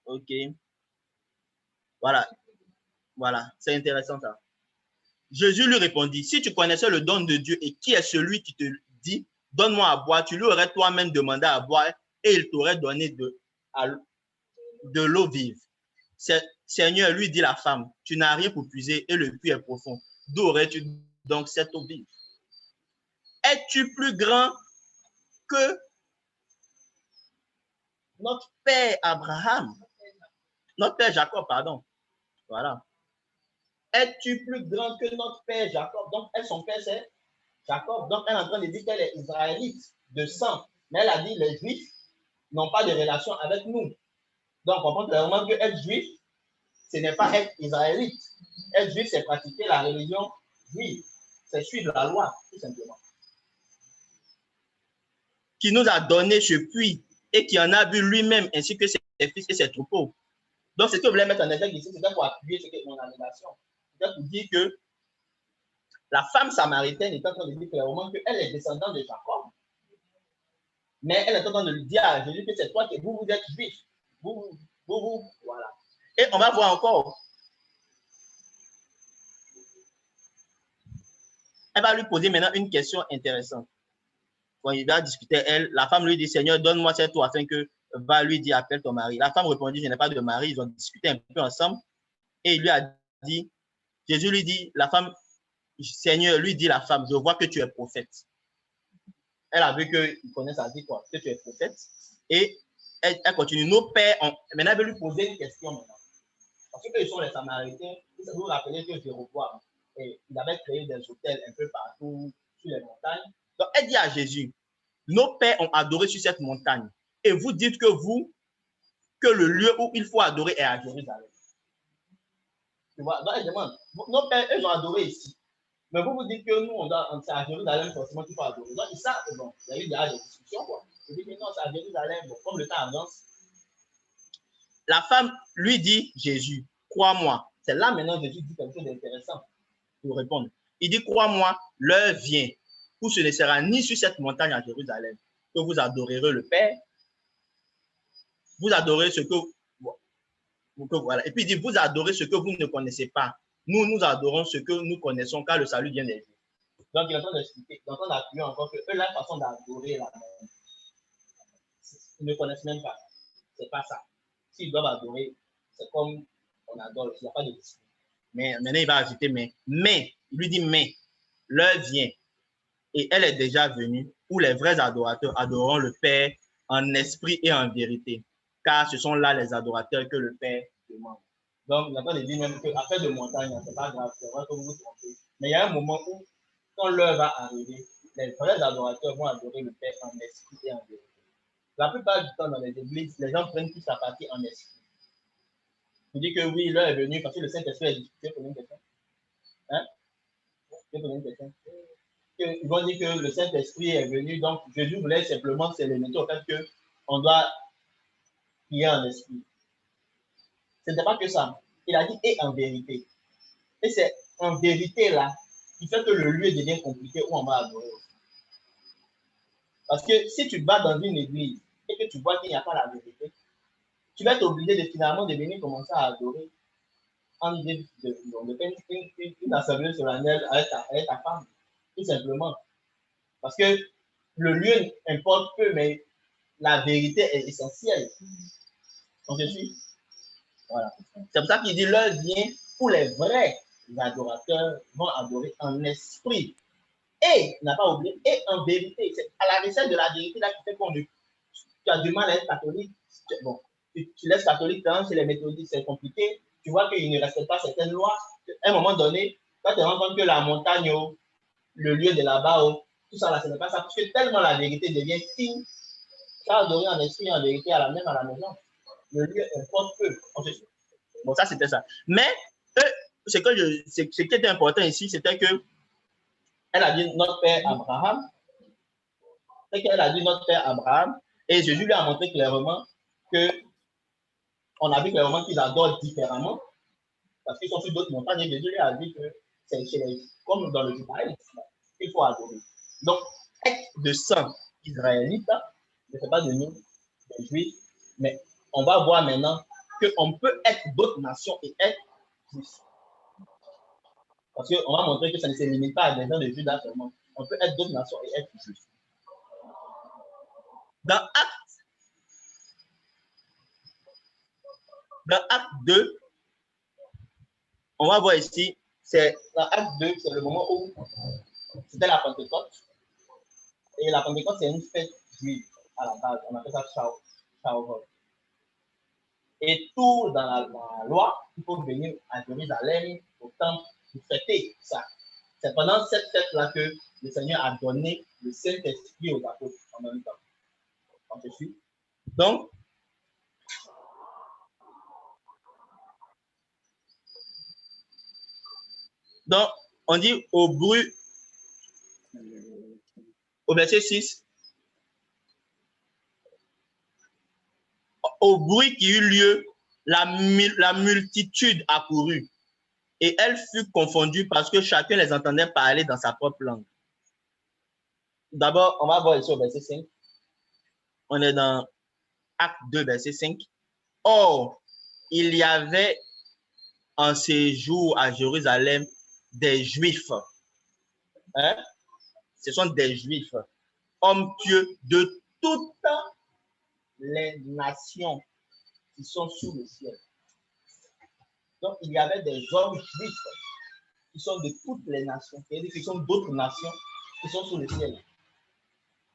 Speaker 2: ok, voilà, c'est intéressant ça. Jésus lui répondit, si tu connaissais le don de Dieu et qui est celui qui te dit, donne-moi à boire, tu lui aurais toi-même demandé à boire et il t'aurait donné de l'eau vive. Seigneur, lui dit la femme, tu n'as rien pour puiser et le puits est profond. D'où aurais-tu donc cette eau vive? Es-tu plus grand que notre père Abraham? Notre père Jacob, pardon. Voilà. Es-tu plus grand que notre père Jacob? Donc, son père, c'est Jacob. Donc, elle est en train de dire qu'elle est israélite de sang. Mais elle a dit, les Juifs n'ont pas de relation avec nous. Donc, on comprend clairement que être juif, ce n'est pas être israélite. Être juif, c'est pratiquer la religion juive. C'est suivre la loi, tout simplement. Qui nous a donné ce puits et qui en a bu lui-même, ainsi que ses fils et ses troupeaux. Donc, ce que je voulais mettre en exergue ici, c'était pour appuyer ce que mon annulation. C'était pour dire que la femme samaritaine est en train de dire clairement qu'elle est descendante de Jacob. Mais elle est en train de lui dire à Jésus que c'est toi qui vous êtes juif. Vous, voilà. Et on va voir encore. Elle va lui poser maintenant une question intéressante. Quand il va discuter, la femme lui dit, Seigneur, donne-moi cette eau afin que va lui dire, appelle ton mari. La femme répondit, je n'ai pas de mari. Ils ont discuté un peu ensemble et il lui a dit, Jésus lui dit, la femme, Seigneur, lui dit la femme, je vois que tu es prophète. Elle a vu qu'il connaît sa vie, quoi, que tu es prophète. Et elle continue, nos pères, maintenant elle veut lui poser une question maintenant. Parce que ils sont les Samaritains, vous vous rappelez que Jéroboam, il avait créé des hôtels un peu partout sur les montagnes. Donc, elle dit à Jésus, nos pères ont adoré sur cette montagne. Et vous dites que le lieu où il faut adorer est à Jérusalem. Tu vois, donc elle demande, nos pères, eux, ont adoré ici. Mais vous dites que nous, c'est à Jérusalem forcément qu'il faut adorer. Donc, ils savent que bon, il y a eu déjà des discussions, quoi. Ils disent que non, c'est à Jérusalem, bon, comme le temps avance. La femme lui dit, Jésus, crois-moi. C'est là maintenant Jésus dit quelque chose d'intéressant pour répondre. Il dit, crois-moi, l'heure vient où ce ne sera ni sur cette montagne à Jérusalem que vous adorerez le Père. Vous adorez ce que voilà. Et puis il dit, vous adorez ce que vous ne connaissez pas. Nous adorons ce que nous connaissons, car le salut vient des Juifs. Donc, il est en train d'expliquer, il est en train d'appuyer encore que eux, la façon d'adorer la même. Ils ne connaissent même pas. C'est pas ça. S'ils doivent adorer, c'est comme on adore, il n'y a pas de discussion. Mais maintenant, il va ajouter mais, il lui dit mais, l'heure vient, et elle est déjà venue, où les vrais adorateurs adoreront le Père en esprit et en vérité, car ce sont là les adorateurs que le Père demande. Donc, il est en train de dire même qu'affaire de montagne, ce n'est pas grave, c'est vrai que vous vous trompez. Mais il y a un moment où quand l'heure va arriver, les vrais adorateurs vont adorer le Père en esprit et en vérité. La plupart du temps dans les églises, les gens prennent plus la partie en esprit. Tu dis que oui, l'heure est venue parce que le Saint-Esprit est discuté pour une question. Hein? C'est pour une question. Ils vont dire que le Saint-Esprit est venu, donc Jésus voulait simplement s'éliminer au fait qu'on doit prier en esprit. Ce n'était pas que ça. Il a dit et en vérité. Et c'est en vérité là qui fait que le lieu devient compliqué où on va adorer. Parce que si tu vas dans une église et que tu vois qu'il n'y a pas la vérité, tu vas être obligé de finalement de venir commencer à adorer en idée de faire une assemblée solennelle avec ta femme, tout simplement. Parce que le lieu importe peu, mais la vérité est essentielle. Donc, je suis. Voilà. C'est pour ça qu'il dit l'heure vient où les vrais adorateurs vont adorer en esprit. Et, n'a pas oublié, et en vérité. C'est à la recherche de la vérité là qui fait qu'on tu as du mal à être catholique. Bon, tu laisses catholique quand chez les méthodistes, c'est compliqué. Tu vois qu'ils ne respectent pas certaines lois. À un moment donné, quand tu te rends compte que la montagne, le lieu de là-bas, tout ça là, ce n'est pas ça. Parce que tellement la vérité devient fine, tu as adoré en esprit et en vérité à la même à la maison. Le lieu importe peu. Bon, ça, c'était ça. Mais ce qui était important ici, c'était que elle a dit notre père Abraham. C'est qu'elle a dit notre père Abraham. Et Jésus lui a montré clairement que on a vu clairement qu'ils adorent différemment parce qu'ils sont sur d'autres montagnes. Et Jésus lui a dit que c'est comme dans le judaïsme qu'il faut adorer. Donc, être de sang israélite ne fait pas de nous des juifs, mais on va voir maintenant qu'on peut être d'autres nations et être juifs. Parce qu'on va montrer que ça ne se limite pas à des gens de Juda seulement. On peut être d'autres nations et être juifs. Dans Acte 2, on va voir ici, dans Acte 2, c'est le moment où c'était la Pentecôte. Et la Pentecôte, c'est une fête juive à la base. On appelle ça Shavuot. Et tout dans la loi, il faut venir à Jérusalem au temple pour fêter ça. C'est pendant cette fête-là que le Seigneur a donné le Saint-Esprit aux apôtres en même temps. On se suit. Donc, on dit au verset 6, au bruit qui eut lieu, la multitude accourut et elle fut confondue parce que chacun les entendait parler dans sa propre langue. D'abord, on va voir ici au verset 5. On est dans Acte 2, verset 5. Or, il y avait en ces jours à Jérusalem des Juifs. Hein? Ce sont des Juifs, hommes pieux de toutes les nations qui sont sous le ciel. Donc, il y avait des hommes juifs qui sont de toutes les nations, c'est-à-dire qui sont d'autres nations qui sont sous le ciel.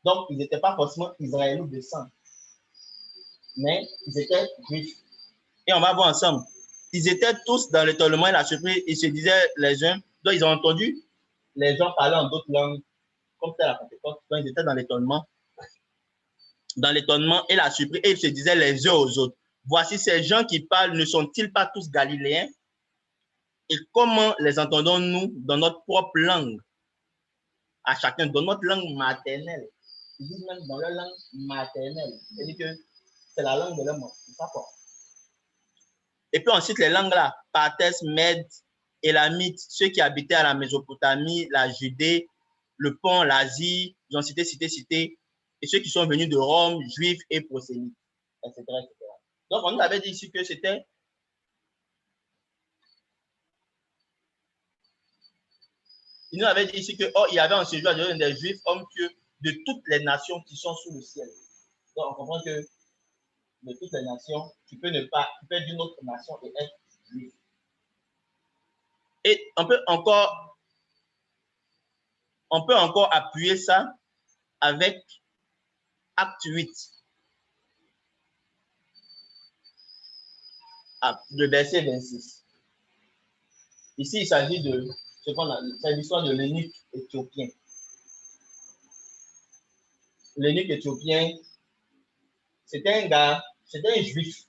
Speaker 2: Donc, ils n'étaient pas forcément israélites de sang, mais ils étaient juifs. Et on va voir ensemble. Ils étaient tous dans l'étonnement et la surprise. Ils se disaient les uns, donc ils ont entendu les gens parler en d'autres langues, comme c'était la Pentecôte. Donc, ils étaient dans l'étonnement et la surprise. Et ils se disaient les uns aux autres, voici ces gens qui parlent, ne sont-ils pas tous galiléens? Et comment les entendons-nous dans notre propre langue? À chacun, dans notre langue maternelle. Ils disent même dans leur langue maternelle. C'est-à-dire que c'est la langue de leur mort. C'est ça quoi. Et puis ensuite, les langues là, Parthes, Mèdes, Élamites, ceux qui habitaient à la Mésopotamie, la Judée, le Pont, l'Asie, j'en cité, et ceux qui sont venus de Rome, Juifs et prosélytes, etc., etc. Donc, on nous avait dit ici que c'était il nous avait dit ici que, oh, il y avait en ce jour des Juifs, hommes pieux, de toutes les nations qui sont sous le ciel. Donc, on comprend que de toutes les nations, tu peux être d'une autre nation et être juif. Et on peut encore appuyer ça avec Acte 8, le verset 26. Ici, il s'agit de c'est l'histoire de l'eunuque éthiopien. L'eunuque éthiopien, c'était un juif,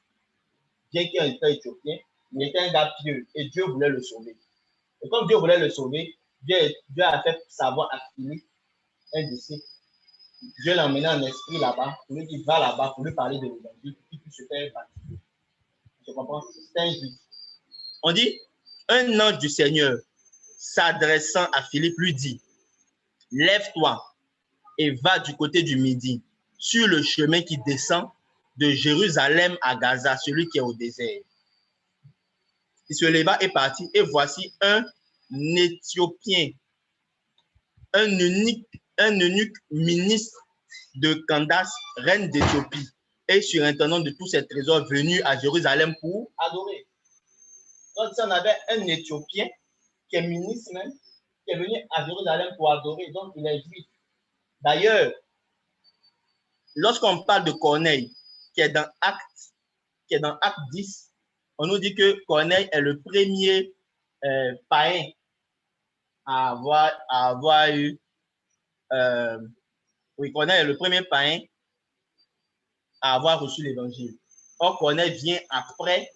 Speaker 2: bien qu'il était éthiopien, il était un gars pieux et Dieu voulait le sauver. Et comme Dieu voulait le sauver, Dieu a fait savoir à Philippe, un disciple, Dieu l'a emmené en esprit là-bas, pour lui dire, va là-bas, pour lui parler de l'évangile, pour qu'il puisse se faire baptiser. Tu comprends? C'est un juif. On dit, un ange du Seigneur, s'adressant à Philippe, lui dit, lève-toi et va du côté du Midi, sur le chemin qui descend de Jérusalem à Gaza, celui qui est au désert. Il se leva et partit, et voici un Éthiopien, un eunuque ministre de Candace, reine d'Éthiopie, et surintendant de tous ses trésors, venu à Jérusalem pour adorer. Donc, on avait un Éthiopien qui est ministre même, qui est venu à Jérusalem pour adorer, donc il est juif. D'ailleurs, lorsqu'on parle de Corneille, qui est dans Acte 10, on nous dit que Corneille est le premier païen à avoir eu. Oui, Corneille est le premier païen à avoir reçu l'évangile. Or, Corneille vient après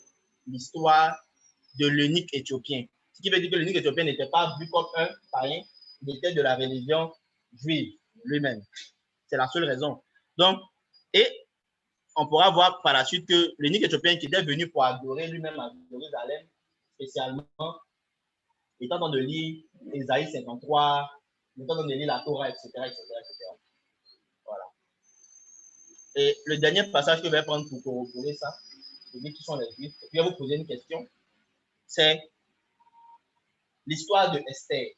Speaker 2: l'histoire de l'eunuque éthiopien. Ce qui veut dire que l'eunuque éthiopien n'était pas vu comme un païen, il était de la religion juive lui-même. C'est la seule raison. Donc, et on pourra voir par la suite que l'eunuque éthiopien qui était venu pour adorer lui-même à Jérusalem, spécialement, étant dans de lire Ésaïe 53, étant dans de lire la Torah, etc., etc., etc. Voilà. Et le dernier passage que je vais prendre pour corroborer ça, pour dire qui sont les Juifs, et puis je vais vous poser une question, c'est l'histoire de Esther.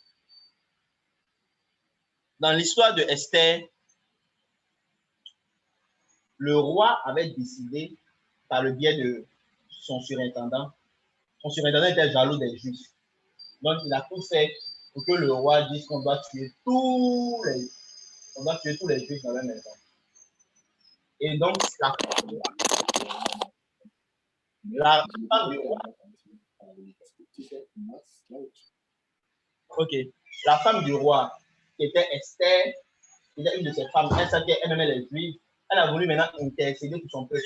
Speaker 2: Dans l'histoire de Esther, le roi avait décidé, par le biais de son surintendant était jaloux des Juifs. Donc, il a tout fait pour que le roi dise qu'on doit tuer tous les Juifs dans la maison. Et donc, la femme du roi, la femme du roi, qui était Esther, qui était une de ses femmes, elle-même elle est juive, elle a voulu maintenant intercéder pour son peuple.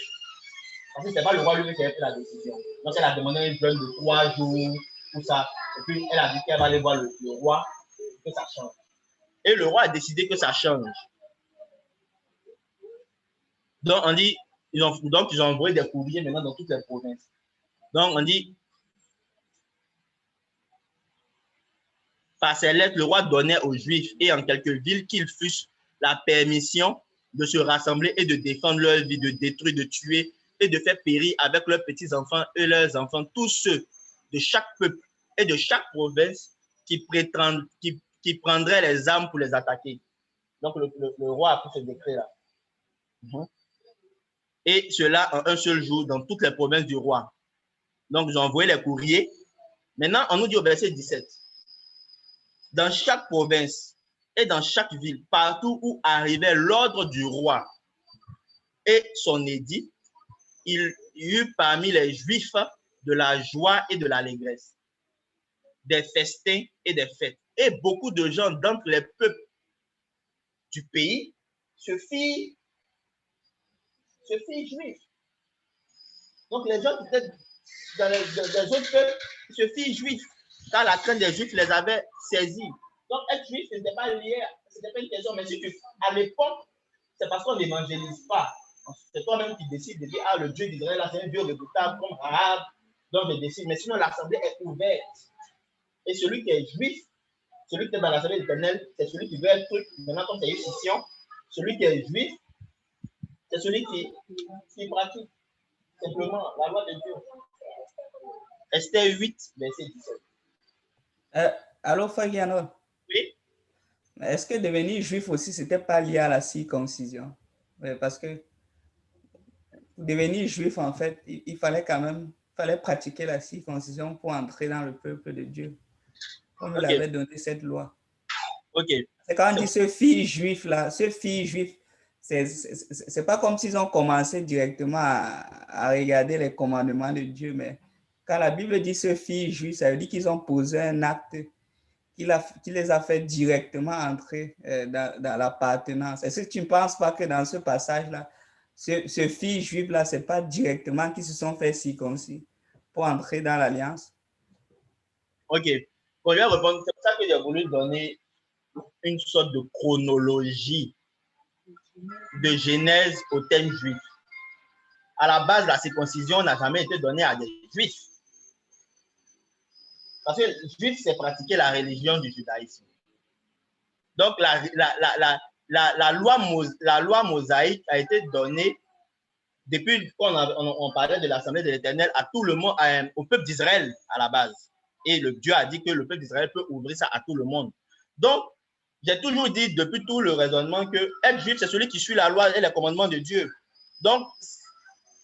Speaker 2: Parce que ce n'est pas le roi lui-même qui a pris la décision. Donc, elle a demandé un jeûne de 3 jours, tout ça. Et puis, elle a dit qu'elle va aller voir le roi, que ça change. Et le roi a décidé que ça change. Donc, on dit, ils ont envoyé des courriers maintenant dans toutes les provinces. Donc, on dit, par ces lettres, le roi donnait aux Juifs et en quelques villes qu'ils fussent la permission de se rassembler et de défendre leur vie, de détruire, de tuer et de faire périr avec leurs petits-enfants et leurs enfants, tous ceux de chaque peuple et de chaque province qui prendraient les armes pour les attaquer. Donc, le roi a pris ce décret-là. Et cela en un seul jour dans toutes les provinces du roi. Donc, ils ont envoyé les courriers. Maintenant, on nous dit au verset 17, dans chaque province et dans chaque ville, partout où arrivait l'ordre du roi et son édit, il y eut parmi les Juifs de la joie et de l'allégresse, des festins et des fêtes. Et beaucoup de gens d'entre les peuples du pays se firent juifs. Donc les gens qui étaient dans les autres peuples se firent juifs, car la crainte des Juifs les avait saisis. Donc être juif, ce n'était pas lié, ce n'était pas une question, mais c'est qu'à l'époque, c'est parce qu'on n'évangélise pas. C'est toi-même qui décides de dire, ah, le Dieu d'Israël, là, c'est un Dieu redoutable comme Rahab, donc je décide. Mais sinon, l'assemblée est ouverte. Et celui qui est juif, celui qui est dans l'assemblée éternelle, c'est celui qui veut être truc. Maintenant, comme c'est une scission, celui qui est juif, c'est celui qui pratique simplement la loi de Dieu. Esther 8, verset 17.
Speaker 1: Allô, Fagiano?
Speaker 2: Oui.
Speaker 1: Est-ce que devenir juif aussi, ce n'était pas lié à la circoncision? Oui, parce que pour devenir juif, en fait, il fallait quand même pratiquer la circoncision pour entrer dans le peuple de Dieu. On nous avait donné cette loi. C'est quand on dit ce fils juif là, c'est pas comme s'ils ont commencé directement à regarder les commandements de Dieu, mais quand la Bible dit ce fils juif, ça veut dire qu'ils ont posé un acte qui les a fait directement entrer dans l'appartenance. Est-ce que tu ne penses pas que dans ce passage-là, ces filles juives-là, ce n'est pas directement qui se sont fait circoncis pour entrer dans l'alliance?
Speaker 2: Ok. Bon, je vais répondre. C'est pour ça que j'ai voulu donner une sorte de chronologie de Genèse au thème juif. À la base, la circoncision n'a jamais été donnée à des juifs. Parce que les juifs, c'est pratiquer la religion du judaïsme. Donc, la loi mosaïque a été donnée depuis qu'on parlait de l'Assemblée de l'Éternel à tout le monde, au peuple d'Israël à la base. Et Dieu a dit que le peuple d'Israël peut ouvrir ça à tout le monde. Donc, j'ai toujours dit depuis tout le raisonnement que être juif, c'est celui qui suit la loi et les commandements de Dieu. Donc,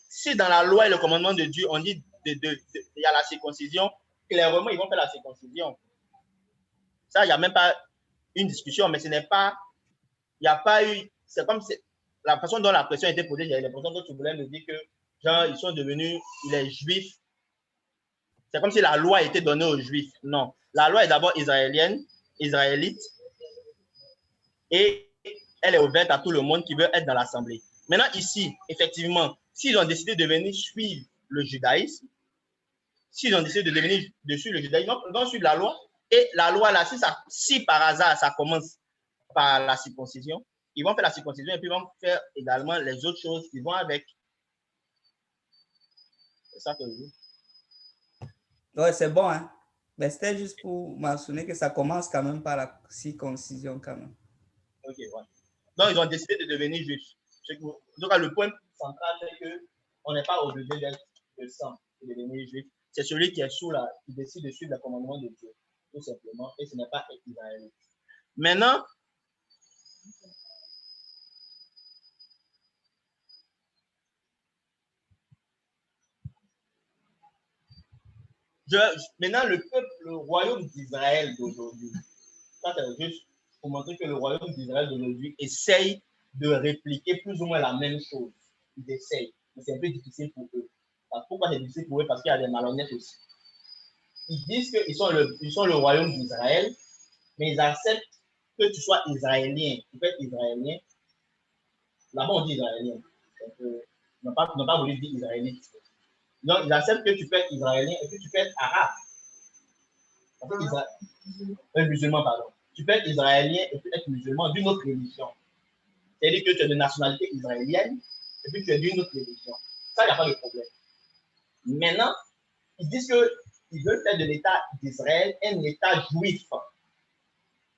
Speaker 2: si dans la loi et le commandement de Dieu, on dit il y a la circoncision, clairement, ils vont faire la circoncision. Ça, il n'y a même pas une discussion, mais ce n'est pas, il n'y a pas eu, c'est comme la façon dont la question a été posée, j'ai l'impression que tu voulais me dire que, genre, ils sont devenus les juifs. C'est comme si la loi était donnée aux juifs. Non. La loi est d'abord israélienne, israélite, et elle est ouverte à tout le monde qui veut être dans l'assemblée. Maintenant, ici, effectivement, s'ils ont décidé de venir suivre le judaïsme, s'ils ont décidé de venir dessus le judaïsme, ils vont suivre la loi. Et la loi, là, si par hasard, ça commence par la circoncision, ils vont faire la circoncision et puis ils vont faire également les autres choses qui vont avec. C'est ça que je dis.
Speaker 1: Ouais, c'est bon, hein? Mais c'était juste pour mentionner que ça commence quand même par la circoncision, quand même.
Speaker 2: Ok, ouais. Donc, ils ont décidé de devenir juifs. Donc, le point central, c'est qu'on n'est pas obligé d'être de sang pour devenir juif. C'est celui qui est qui décide de suivre le commandement de Dieu, tout simplement, et ce n'est pas israélite. Maintenant, le royaume d'Israël d'aujourd'hui, ça c'est juste pour montrer que le royaume d'Israël d'aujourd'hui essaye de répliquer plus ou moins la même chose. Ils essayent, mais c'est un peu difficile pour eux. Pourquoi c'est difficile pour eux? Parce qu'il y a des malhonnêtes aussi. Ils disent qu'ils sont le royaume d'Israël, mais ils acceptent que tu sois israélien. Tu peux être israélien. Là-bas, on dit israélien. Ils n'ont pas voulu dire israélite. Donc, ils acceptent que tu peux être israélien et que tu peux être arabe. Musulman, pardon. Tu peux être israélien et puis être musulman d'une autre religion. C'est-à-dire que tu es de nationalité israélienne et puis tu es d'une autre religion. Ça, il n'y a pas de problème. Maintenant, ils disent qu'ils veulent faire de l'État d'Israël un État juif.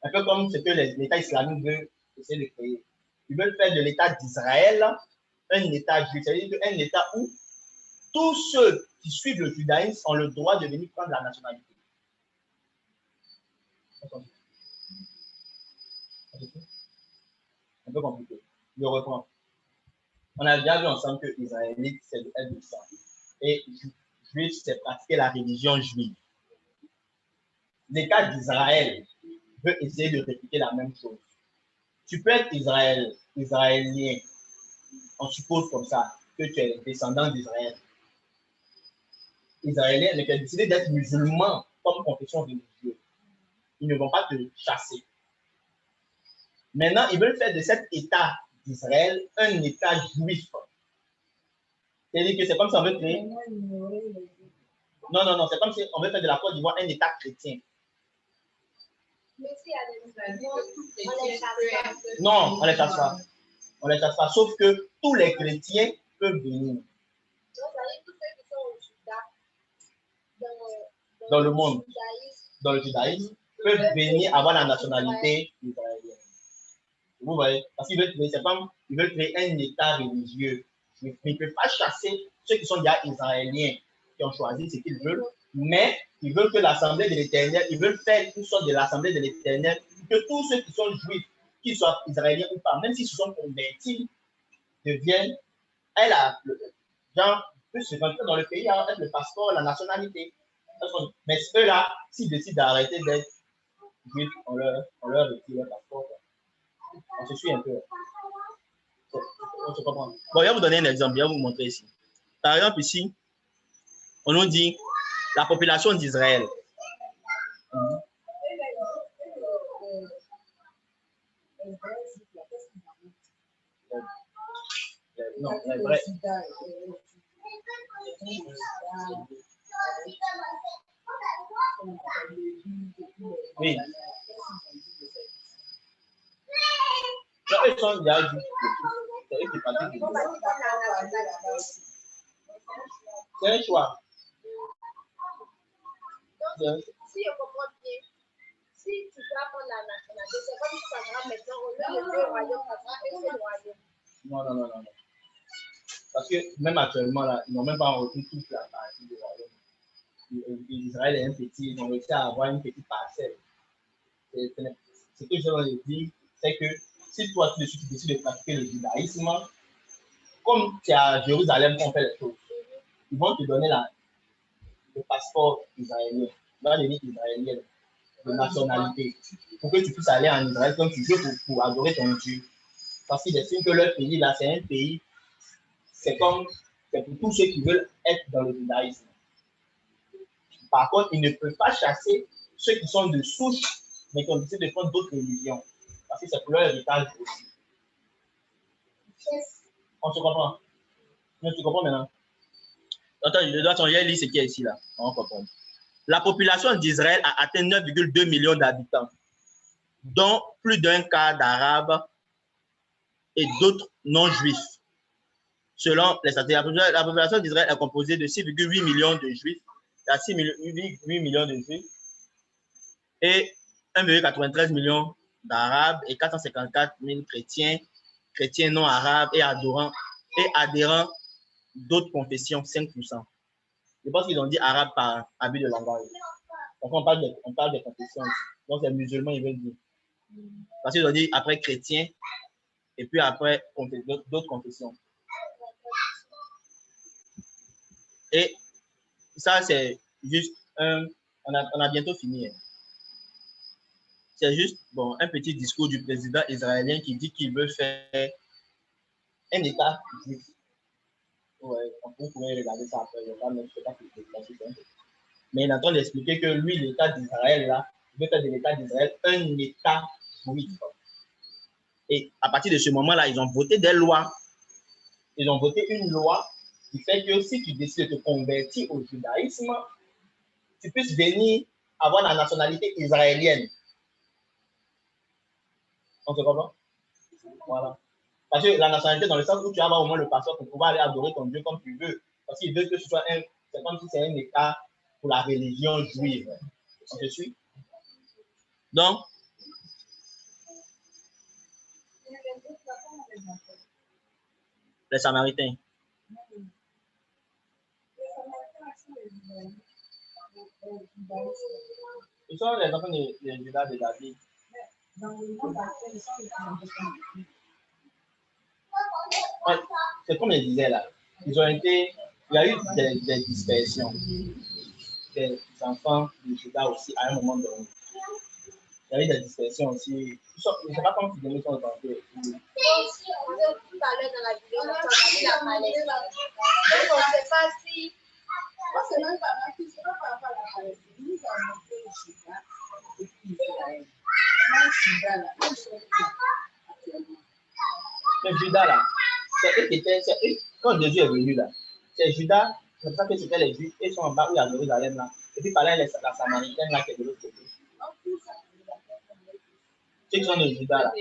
Speaker 2: Un peu comme ce que l'État islamique veut essayer de créer. Ils veulent faire de l'État d'Israël un État juif. C'est-à-dire un État où tous ceux qui suivent le judaïsme ont le droit de venir prendre la nationalité. Un peu compliqué. Je reprends. On a déjà vu ensemble que israélite, c'est être de sang. Et juif, c'est pratiquer la religion juive. L'État d'Israël veut essayer de répliquer la même chose. Tu peux être israélien, on suppose comme ça, que tu es descendant d'Israël. Israélien, mais tu as décidé d'être musulman comme confession religieuse. Ils ne vont pas te chasser. Maintenant, ils veulent faire de cet État d'Israël un État juif. C'est-à-dire que c'est comme si on veut créer. Non, c'est comme si on veut faire de la Côte d'Ivoire un État chrétien. Non, on ne les chasse pas. On ne les chasse pas, sauf que tous les chrétiens peuvent venir. Dans le monde, dans le judaïsme, peuvent venir avoir la nationalité israélienne. Vous voyez? Parce qu'ils veulent créer un État religieux. Mais ils ne peuvent pas chasser ceux qui sont déjà israéliens, qui ont choisi ce qu'ils veulent, mais ils veulent que l'Assemblée de l'Éternel, ils veulent faire une sorte de l'Assemblée de l'Éternel, que tous ceux qui sont juifs, qu'ils soient israéliens ou pas, même s'ils se sont convertis, deviennent, peut se rentrer dans le pays, être le passeport, la nationalité. Mais eux-là, s'ils décident d'arrêter d'être juifs, on leur retire leur passeport. On se suit un peu. On se comprend. Bon, je vais vous donner un exemple, je vais vous montrer ici. Par exemple, ici, on nous dit la population d'Israël. Non, les vrais. Oui. Non, ils sont déjà justes. C'est eux qui pratiquent. C'est un choix.
Speaker 3: Si je comprends bien, si tu dois prendre la nationalité, c'est comme si ça sera maintenant au lieu de deux royaumes, ça sera un seul royaume.
Speaker 2: Non. Parce que même actuellement, là, ils n'ont même pas retenu toute la partie du royaume. Israël est un petit, ils ont réussi à avoir une petite parcelle. Ce que je leur ai dit, c'est que si toi, tu décides de pratiquer le judaïsme, comme tu es à Jérusalem qu'on fait les choses, ils vont te donner le passeport israélien, l'année israélienne de nationalité, pour que tu puisses aller en Israël comme tu veux pour adorer ton Dieu. Parce qu'ils estiment que leur pays, là, c'est un pays, c'est pour tous ceux qui veulent être dans le judaïsme. Par contre, ils ne peuvent pas chasser ceux qui sont de souche, mais qui ont décidé de prendre d'autres religions. Parce que c'est pour leur héritage aussi. On se comprend? Tu comprends maintenant? Attends, je dois changer, lire ce qui est ici, là. On comprend. La population d'Israël a atteint 9,2 millions d'habitants, dont plus d'un quart d'Arabes et d'autres non-juifs. Selon les statistiques, la population d'Israël est composée de 6,8 millions de juifs, 8 millions de juifs et 1,93 millions d'Arabes et 454 000 chrétiens non arabes et adhérents d'autres confessions, 5%. Je pense qu'ils ont dit arabe par abus de langage. Donc on parle de confessions. Donc c'est musulmans, ils veulent dire. Parce qu'ils ont dit après chrétien et puis après d'autres confessions. Et ça, c'est juste on a bientôt fini. C'est juste un petit discours du président israélien qui dit qu'il veut faire un État juif. Ouais, on pourrait regarder ça après. Mais il est en train d'expliquer que lui, l'État d'Israël, là, il veut faire de l'État d'Israël un État juif. Et à partir de ce moment-là, ils ont voté des lois. Ils ont voté une loi qui fait que si tu décides de te convertir au judaïsme, tu puisses venir avoir la nationalité israélienne. On se comprend? Voilà. Parce que la nationalité, dans le sens où tu vas avoir au moins le passeport pour pouvoir aller adorer ton Dieu comme tu veux. Parce qu'il veut que ce soit c'est comme si c'est un État pour la religion juive. On te suit? Donc, les Samaritains. Ils sont les enfants de Judas de David. Ouais, c'est comme je disais là. Il y a eu des dispersions des enfants de Judas aussi à un moment donné. Il y a eu des dispersions aussi. Je ne sais pas comment tu donnes son temps.
Speaker 3: Tout à l'heure dans la vidéo, on a dit la Palestine. Donc, on ne sait pas si.
Speaker 4: C'est même pas ma fille, c'est pas par rapport à la Palestine. Nous avons montré le Judas et puis Israël. Le Judas là, actuellement.
Speaker 2: Le Judas là, c'est eux qui étaient. Quand Jésus est venu là, c'est Judas, c'est pour ça que c'était les Juifs, ils sont en bas où il y a Jérusalem là. Et puis par là, la Samaritaine là qui est de l'autre côté. Ceux qui sont de Judas là.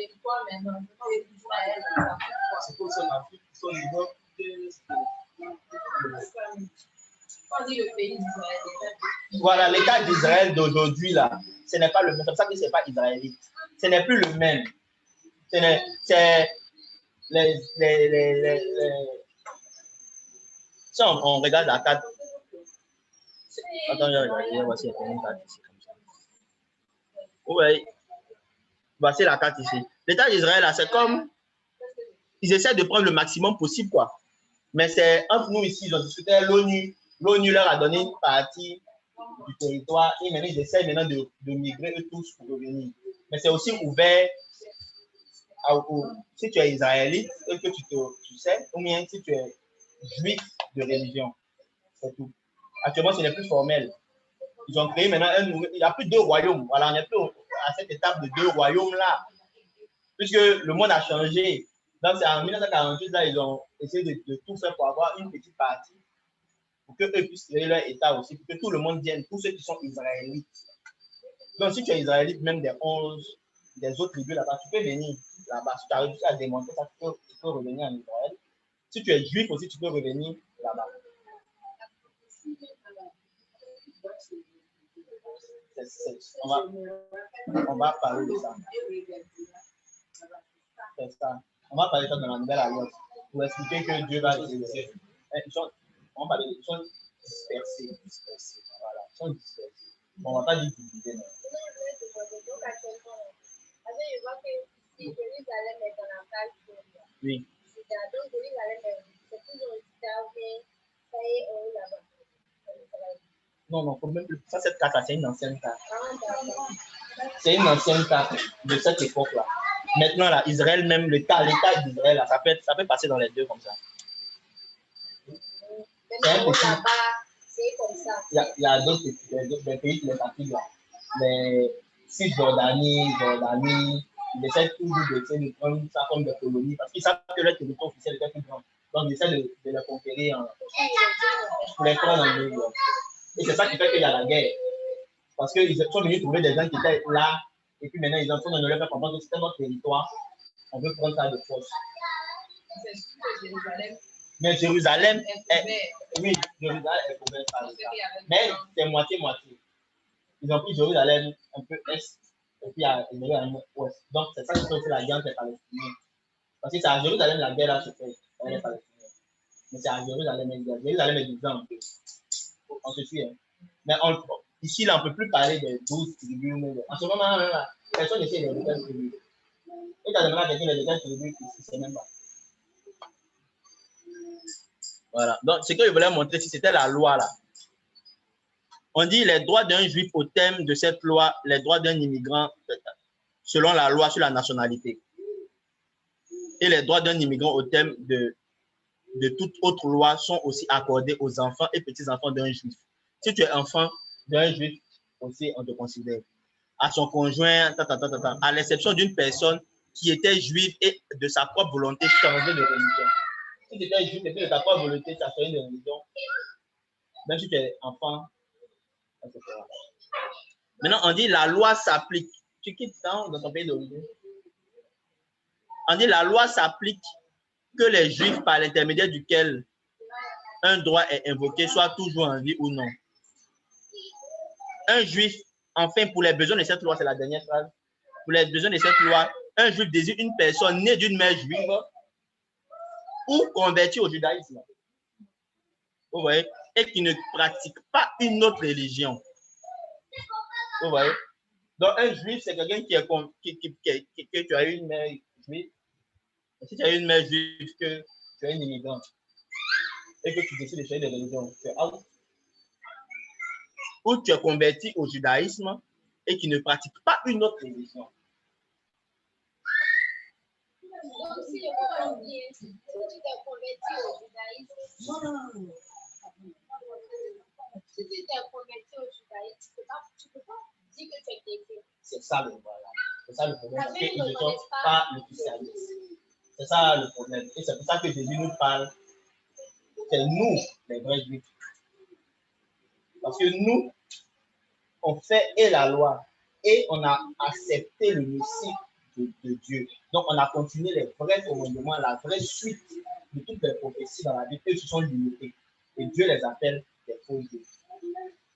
Speaker 2: C'est pour ça ma fille, ils sont au niveau Voilà, l'État d'Israël d'aujourd'hui là, ce n'est pas le même. C'est pour ça que ce n'est pas israélite. Ce n'est plus le même. C'est Si on regarde la carte. Attends, voici une carte ici comme ça. Oui, voici la carte ici. L'État d'Israël là, c'est comme ils essaient de prendre le maximum possible quoi. Mais c'est entre nous ici, ils ont discuté l'ONU. L'ONU leur a donné une partie du territoire et maintenant ils essaient maintenant de migrer eux tous pour revenir. Mais c'est aussi ouvert si tu es israélite et que tu sais, ou bien si tu es juif de religion. C'est tout. Actuellement, ce n'est plus formel. Ils ont créé maintenant il n'y a plus deux royaumes. Voilà, on n'est plus à cette étape de deux royaumes là. puisque le monde a changé. Donc, c'est en 1948, là, ils ont essayé de tout faire pour avoir une petite partie, pour qu'eux puissent créer leur État aussi, pour que tout le monde vienne, tous ceux qui sont israélites. Donc, si tu es israélite, même des autres tribus là-bas, tu peux venir là-bas. Si tu as réussi à démontrer ça, tu peux revenir en Israël. Si tu es juif aussi, tu peux revenir là-bas. On va parler de ça. C'est ça. On va parler de ça dans la nouvelle alliance pour expliquer que Dieu va utiliser. On va parler de ils sont dispersés. Voilà, ils sont dispersés. Bon, on ne va pas dire divisés.
Speaker 3: Je vois que si Jérusalem est dans la page,
Speaker 2: oui.
Speaker 3: Donc Jérusalem, c'est toujours ça y est, là-bas.
Speaker 2: Non, même plus. Ça, cette carte-là, c'est une ancienne carte. C'est une ancienne carte de cette époque-là. Maintenant, là, Israël, même l'État d'Israël, là, ça peut passer dans les deux comme ça. C'est un petit...
Speaker 3: C'est comme ça.
Speaker 2: Il y a d'autres pays qui les appliquent là. Les Cisjordanie, ils essaient toujours de prendre ça comme des colonies parce qu'ils savent que leur territoire officiel était plus grand. Donc, ils essaient de les conquérir pour les prendre en deux. Et c'est ça qui fait qu'il y a la guerre. Parce qu'ils sont venus trouver des gens qui étaient là, et puis maintenant ils ont fait de leur faire comprendre que c'était notre territoire, on veut prendre ça de force.
Speaker 4: C'est sûr que Jérusalem.
Speaker 2: Mais Jérusalem oui, Jérusalem est couvert par l'État. Mais c'est moitié-moitié. Ils ont pris Jérusalem un peu est, et puis Jérusalem ouest. Donc c'est ça qui fait la guerre des Palestiniens. Parce que c'est à Jérusalem la guerre là se fait, les Palestiniens. Mais c'est à Jérusalem est divisé un peu. On se suit. Hein. Mais ici, là, on ne peut plus parler de 12 tribus. En ce moment, là, personne ne sait les détails tribus. Et tu as demandé à quelqu'un les détails tribus, il ne sait même pas. Voilà. Donc, ce que je voulais montrer, c'était la loi, là. On dit les droits d'un juif au thème de cette loi, les droits d'un immigrant selon la loi sur la nationalité. Et les droits d'un immigrant au thème de toute autre loi sont aussi accordés aux enfants et petits-enfants d'un juif. Si tu es enfant d'un juif, aussi, on te considère. À son conjoint, à l'exception d'une personne qui était juive et de sa propre volonté changer de religion. Si tu étais juif et de ta propre volonté, tu as changé de religion, même si tu es enfant, etc. Maintenant, on dit la loi s'applique. Tu quittes dans ton pays d'origine. On dit la loi s'applique que les juifs par l'intermédiaire duquel un droit est invoqué, soit toujours en vie ou non. Un juif, enfin, pour les besoins de cette loi, c'est la dernière phrase, pour les besoins de cette loi, un juif désigne une personne née d'une mère juive ou convertie au judaïsme. Vous voyez? Et qui ne pratique pas une autre religion. Vous voyez? Donc, un juif, c'est quelqu'un que tu as eu une mère juive. Si tu as eu une mère juive, que tu es un immigrant et que tu décides de changer de religion, tu es out. Ou tu es converti au judaïsme et qui ne pratique pas une autre religion.
Speaker 3: Donc, si je comprends bien, si tu t'es converti au judaïsme, si tu t'es converti au judaïsme, tu ne peux pas dire que tu es chrétien.
Speaker 2: C'est ça le problème. C'est ça le problème. Parce qu'ils ne sont pas le christianisme. C'est ça le problème. Et c'est pour ça que Jésus nous parle. C'est nous, les vrais juifs. Parce que nous, on fait et la loi et on a accepté le Messie de Dieu. Donc, on a continué les vrais commandements, la vraie suite de toutes les prophéties dans la Bible. Eux se sont limités. Et Dieu les appelle des faux juifs.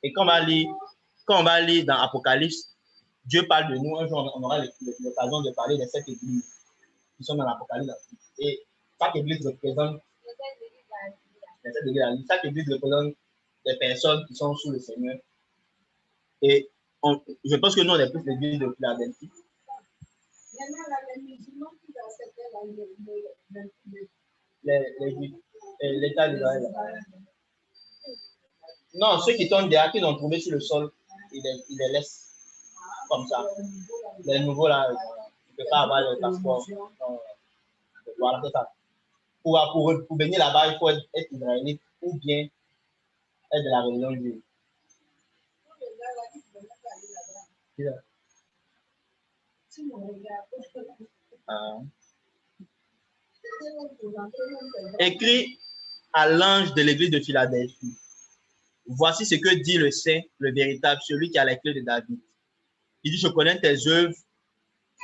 Speaker 2: Et quand on va lire dans Apocalypse, Dieu parle de nous. Un jour, on aura l'occasion de parler de cette église qui sont dans l'Apocalypse. Et chaque église représente chaque église représente des personnes qui sont sous le Seigneur. Et je pense que nous, on est plus l'église de Philadelphie. L'État d'Israël. Non, ceux qui sont derrière, qui ont trouvé sur le sol, ils les laissent comme ça. Les nouveaux, là, tu ne peux pas avoir le passeport. Voilà, c'est ça. Pour venir là-bas, il faut être israélite ou bien être de la religion juive. Écrit à l'ange de l'église de Philadelphie. Voici ce que dit le saint, le véritable, celui qui a les clés de David. Il dit, je connais tes œuvres.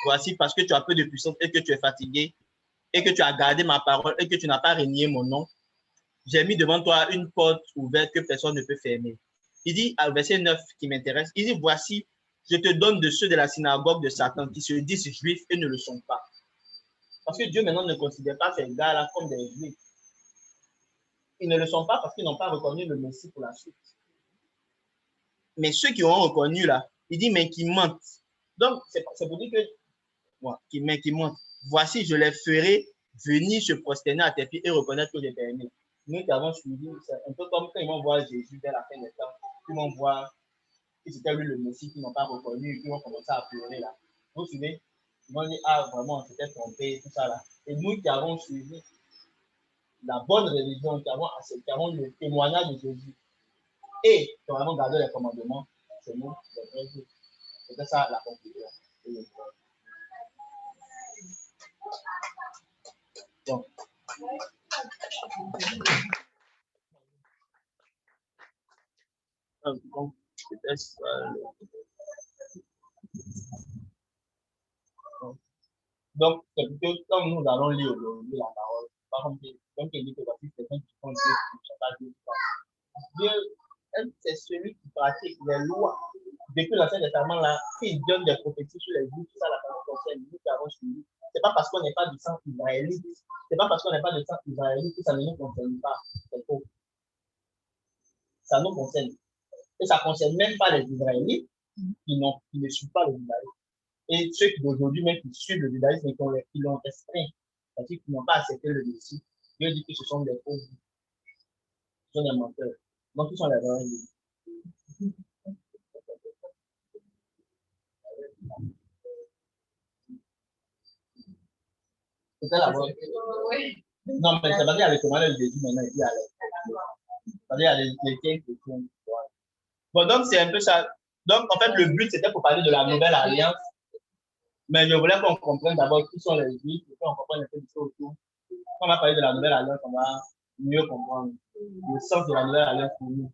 Speaker 2: Voici parce que tu as peu de puissance et que tu es fatigué et que tu as gardé ma parole et que tu n'as pas renié mon nom. J'ai mis devant toi une porte ouverte que personne ne peut fermer. Il dit, au verset 9 qui m'intéresse, il dit, voici, je te donne de ceux de la synagogue de Satan qui se disent juifs et ne le sont pas. Parce que Dieu maintenant ne considère pas ces gars-là comme des juifs. Ils ne le sont pas parce qu'ils n'ont pas reconnu le Messie pour la suite. Mais ceux qui ont reconnu là, il dit, mais qui mentent. Donc, c'est pour dire que, bon, qui mentent. Voici, je les ferai venir se prosterner à tes pieds et reconnaître que j'ai permis. Nous qui avons suivi, c'est un peu comme quand ils vont voir Jésus vers la fin des temps, ils vont voir que c'était lui le Messie qu'ils n'ont pas reconnu et qu'ils vont commencer à pleurer là. Vous suivez? Ils vont dire, ah, vraiment, on s'était trompé, tout ça là. Et nous qui avons suivi la bonne religion, qui avons le témoignage de Jésus et qui avons gardé les commandements, c'est nous, les vrais juifs. C'était ça la conclusion. Donc, c'était ça. Donc, c'est plutôt comme nous allons lire aujourd'hui la parole. Par contre, comme il dit que voici quelqu'un qui font Dieu, qui ne sont pas Dieu. Dieu, c'est celui qui pratique les lois. Depuis l'Ancien Testament, là, il donne des prophéties sur les juifs, tout ça, la famille concerne, nous qui avons suivi. C'est pas parce qu'on n'est pas du sang israélite, c'est pas parce qu'on n'est pas du sang israélite que ça ne nous concerne pas. C'est faux. Ça nous concerne. Et ça ne concerne même pas les Israélites qui ne suivent pas le judaïsme. Et ceux qui d'aujourd'hui même qui suivent le judaïsme et qui l'ont restreint, c'est-à-dire qui n'ont pas accepté le Messie, Dieu dit que ce sont des faux, ce sont des menteurs. Donc, ils sont les vrais. C'était la bonne. Non, mais c'est basé à l'économie de Jésus maintenant, il dit à c'est-à-dire à les chrétiens. Bon, donc c'est un peu ça. Donc, en fait, le but, c'était pour parler de la nouvelle alliance. Mais je voulais qu'on comprenne d'abord qui sont les juifs, et qu'on comprenne un peu de choses autour. Quand on va parler de la nouvelle alliance, on va mieux comprendre le sens de la nouvelle alliance pour nous.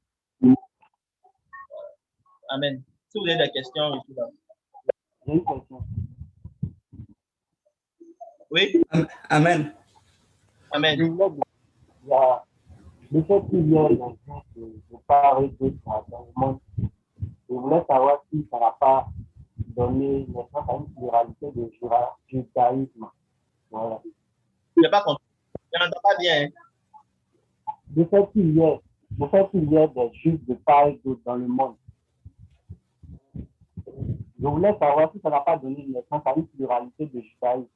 Speaker 2: Amen. Si vous avez des questions, je suis là.
Speaker 5: J'ai une question.
Speaker 2: Oui?
Speaker 1: Amen.
Speaker 2: Amen.
Speaker 5: Il y a le fait qu'il y ait des gens de part et d'autre dans le monde. Je voulais savoir si ça n'a pas donné naissance à une pluralité de judaïsme. Voilà.
Speaker 2: Je n'ai pas compris. Je n'entends pas bien.
Speaker 5: Le fait qu'il y ait des juifs de part et d'autre dans le monde. Je voulais savoir si ça n'a pas donné naissance à une pluralité de judaïsme.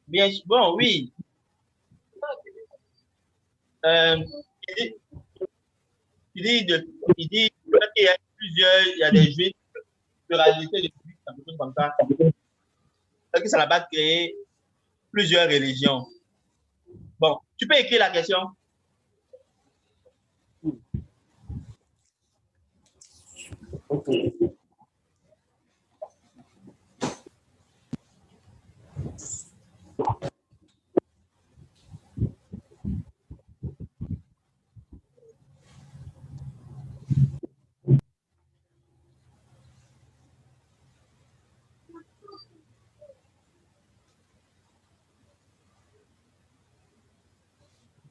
Speaker 2: Bien, bon, oui. Il dit qu'il y a plusieurs, il y a des juifs, pluralité de juifs, un peu comme ça. Parce que ça n'a pas créé plusieurs religions. Bon, tu peux écrire la question.
Speaker 5: Ok.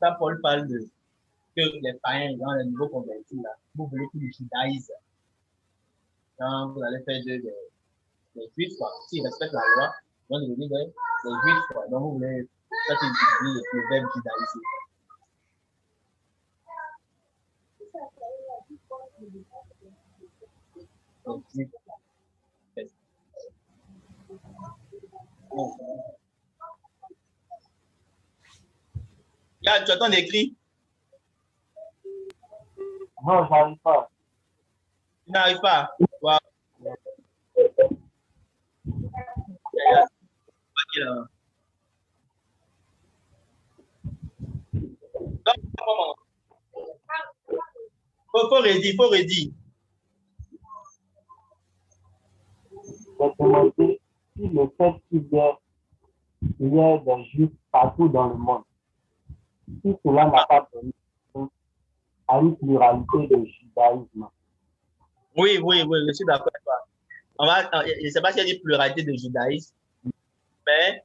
Speaker 2: Ça, Paul parle de que les païens, dans les nouveaux convertis, là, vous voulez qu'ils judaïsent. Quand vous allez faire des juifs, quoi. S'ils respectent la loi, ils vont devenir des juifs, quoi. Donc, vous voulez, ça, c'est le verbe judaïser. Donc, juif. Tu attends d'écrire?
Speaker 5: Non, j'arrive pas.
Speaker 2: Tu n'arrives pas? Wow. Faut redire.
Speaker 5: J'ai demandé le fait qu'il y ait des Juifs partout dans le monde, si cela n'a pas donné à une pluralité de judaïsme.
Speaker 2: Oui, je suis d'accord avec toi. Je ne sais pas s'il y a une pluralité de judaïsme, mais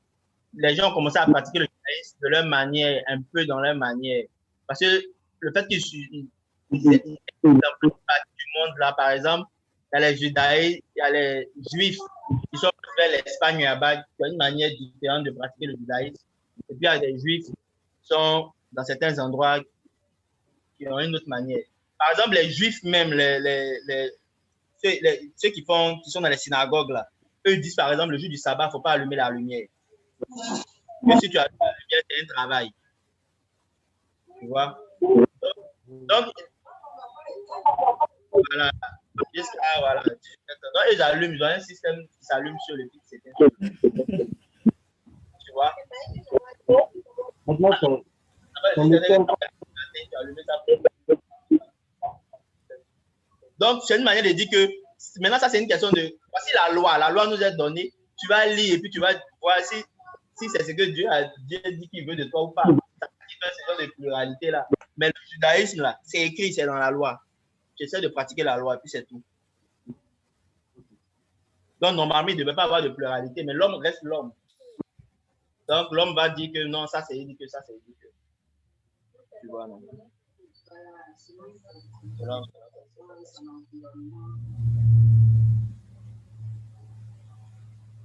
Speaker 2: les gens ont commencé à pratiquer le judaïsme de leur manière, un peu dans leur manière. Parce que le fait qu'ils dans toute partie du monde, là, par exemple, il y a les judaïstes, il y a les juifs qui sont vers l'Espagne là-bas, qui ont une manière différente de pratiquer le judaïsme. Et puis il y a des juifs qui sont dans certains endroits qui ont une autre manière. Par exemple, les juifs même, ceux qui sont dans les synagogues, là, eux disent par exemple, le jour du sabbat, il ne faut pas allumer la lumière. Que si tu allumes la lumière, c'est un travail. Tu vois? Donc voilà. Voilà. Donc, ils allument, ils ont un système qui s'allume sur le pic. Tu vois?
Speaker 5: Maintenant,
Speaker 2: donc, c'est une manière de dire que maintenant, ça, c'est une question de. Voici la loi nous est donnée. Tu vas lire et puis tu vas voir si c'est ce que Dieu dit qu'il veut de toi ou pas. C'est ce genre de pluralité là. Mais le judaïsme là, c'est écrit, c'est dans la loi. Tu essaies de pratiquer la loi et puis c'est tout. Donc, normalement, il ne devait pas avoir de pluralité, mais l'homme reste l'homme. Donc, l'homme va dire que non, ça c'est dit que ça c'est dit que. Tu vois, non?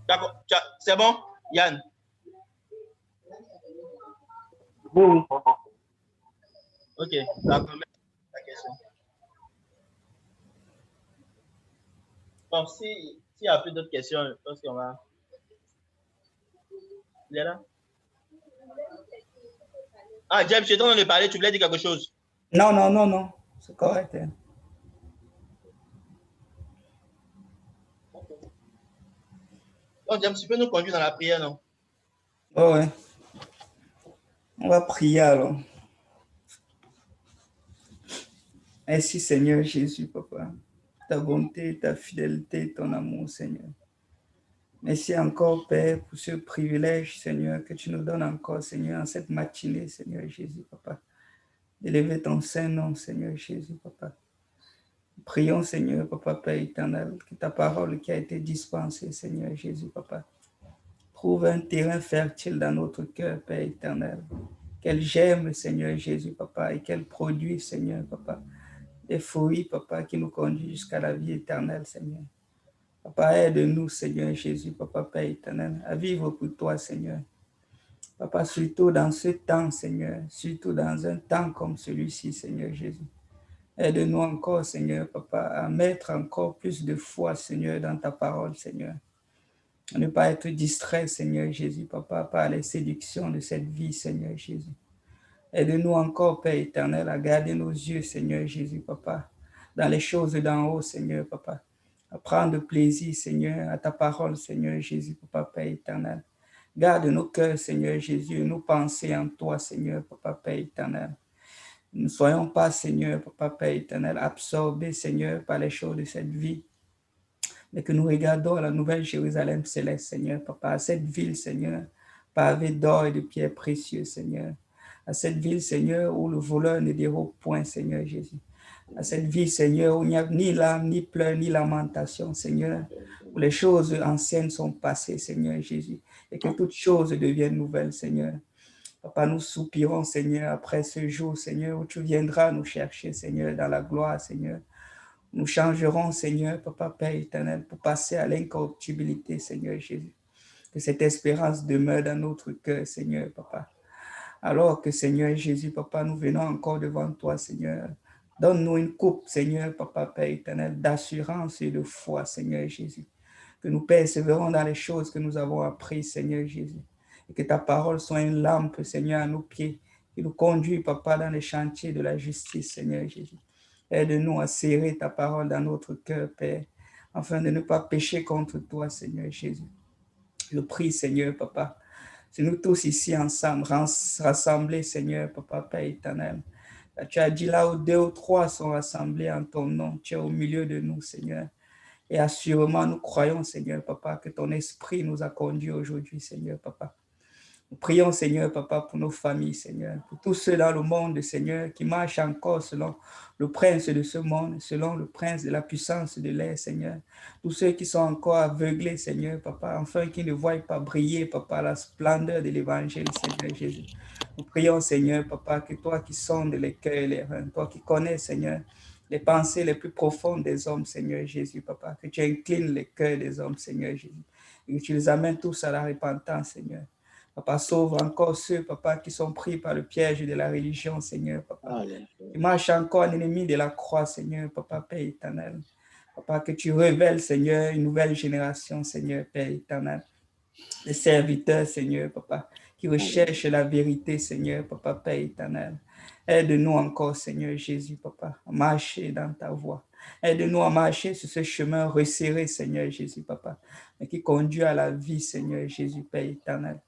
Speaker 2: D'accord. C'est bon, Yann?
Speaker 5: oui, c'est bon.
Speaker 2: Ok, d'accord. La question. Bon, s'il y a plus d'autres questions, je pense qu'on va. Il est là? Ah, James, tu es en train de parler, tu voulais dire quelque chose?
Speaker 1: Non. C'est correct. Hein.
Speaker 2: Donc, James, tu peux nous conduire dans la prière, non?
Speaker 1: Oh, ouais. On va prier alors. Merci Seigneur Jésus, Papa. Ta bonté, ta fidélité, ton amour, Seigneur. Merci encore, Père, pour ce privilège, Seigneur, que tu nous donnes encore, Seigneur, en cette matinée, Seigneur Jésus, Papa. D'élever ton saint nom, Seigneur Jésus, Papa. Prions, Seigneur, Papa, Père éternel, que ta parole qui a été dispensée, Seigneur Jésus, Papa, trouve un terrain fertile dans notre cœur, Père éternel. Qu'elle germe, Seigneur Jésus, Papa, et qu'elle produit, Seigneur, Papa, des fruits, Papa, qui nous conduisent jusqu'à la vie éternelle, Seigneur. Papa, aide-nous, Seigneur Jésus, Papa, Père éternel, à vivre pour toi, Seigneur. Papa, surtout dans ce temps, Seigneur, surtout dans un temps comme celui-ci, Seigneur Jésus. Aide-nous encore, Seigneur, Papa, à mettre encore plus de foi, Seigneur, dans ta parole, Seigneur. À ne pas être distrait, Seigneur Jésus, Papa, par les séductions de cette vie, Seigneur Jésus. Aide-nous encore, Père éternel, à garder nos yeux, Seigneur Jésus, Papa, dans les choses d'en haut, Seigneur, Papa. À prendre plaisir, Seigneur, à ta parole, Seigneur Jésus, Papa, Père éternel. Garde nos cœurs, Seigneur Jésus, et nos pensées en toi, Seigneur, Papa, Père éternel. Ne soyons pas, Seigneur, Papa, Père éternel, absorbés, Seigneur, par les choses de cette vie, mais que nous regardons à la nouvelle Jérusalem céleste, Seigneur, Papa, à cette ville, Seigneur, pavée d'or et de pierres précieuses, Seigneur. À cette ville, Seigneur, où le voleur ne dérobe point, Seigneur Jésus. À cette vie, Seigneur, où il n'y a ni larmes, ni pleurs, ni lamentation, Seigneur, où les choses anciennes sont passées, Seigneur Jésus, et que toutes choses deviennent nouvelles, Seigneur. Papa, nous soupirons, Seigneur, après ce jour, Seigneur, où tu viendras nous chercher, Seigneur, dans la gloire, Seigneur. Nous changerons, Seigneur, Papa, Père éternel, pour passer à l'incorruptibilité, Seigneur Jésus. Que cette espérance demeure dans notre cœur, Seigneur, Papa. Alors que, Seigneur Jésus, Papa, nous venons encore devant toi, Seigneur. Donne-nous une coupe, Seigneur, Papa, Père éternel, d'assurance et de foi, Seigneur Jésus. Que nous persévérons dans les choses que nous avons apprises, Seigneur Jésus. Et que ta parole soit une lampe, Seigneur, à nos pieds, qui nous conduit, Papa, dans les chantiers de la justice, Seigneur Jésus. Aide-nous à serrer ta parole dans notre cœur, Père, afin de ne pas pécher contre toi, Seigneur Jésus. Je prie, Seigneur, Papa, c'est nous tous ici ensemble, rassemblés, Seigneur, Papa, Père éternel. Tu as dit là où 2 ou 3 sont rassemblés en ton nom, tu es au milieu de nous, Seigneur. Et assurément, nous croyons, Seigneur, Papa, que ton esprit nous a conduits aujourd'hui, Seigneur, Papa. Nous prions, Seigneur, Papa, pour nos familles, Seigneur, pour tous ceux dans le monde, Seigneur, qui marchent encore selon le prince de ce monde, selon le prince de la puissance de l'air, Seigneur. Tous ceux qui sont encore aveuglés, Seigneur, Papa, enfin qui ne voient pas briller, Papa, la splendeur de l'évangile, Seigneur Jésus. Nous prions, Seigneur, Papa, que toi qui sondes les cœurs et les reins, toi qui connais, Seigneur, les pensées les plus profondes des hommes, Seigneur Jésus, Papa, que tu inclines les cœurs des hommes, Seigneur Jésus, et que tu les amènes tous à la repentance, Seigneur. Papa, sauve encore ceux, Papa, qui sont pris par le piège de la religion, Seigneur, Papa. Qui marchent encore en ennemi de la croix, Seigneur, Papa, Père éternel. Papa, que tu révèles, Seigneur, une nouvelle génération, Seigneur, Père éternel. Les serviteurs, Seigneur, Papa, qui recherchent la vérité, Seigneur, Papa, Père éternel. Aide-nous encore, Seigneur Jésus, Papa, à marcher dans ta voie. Aide-nous à marcher sur ce chemin resserré, Seigneur Jésus, Papa, mais qui conduit à la vie, Seigneur Jésus, Père éternel.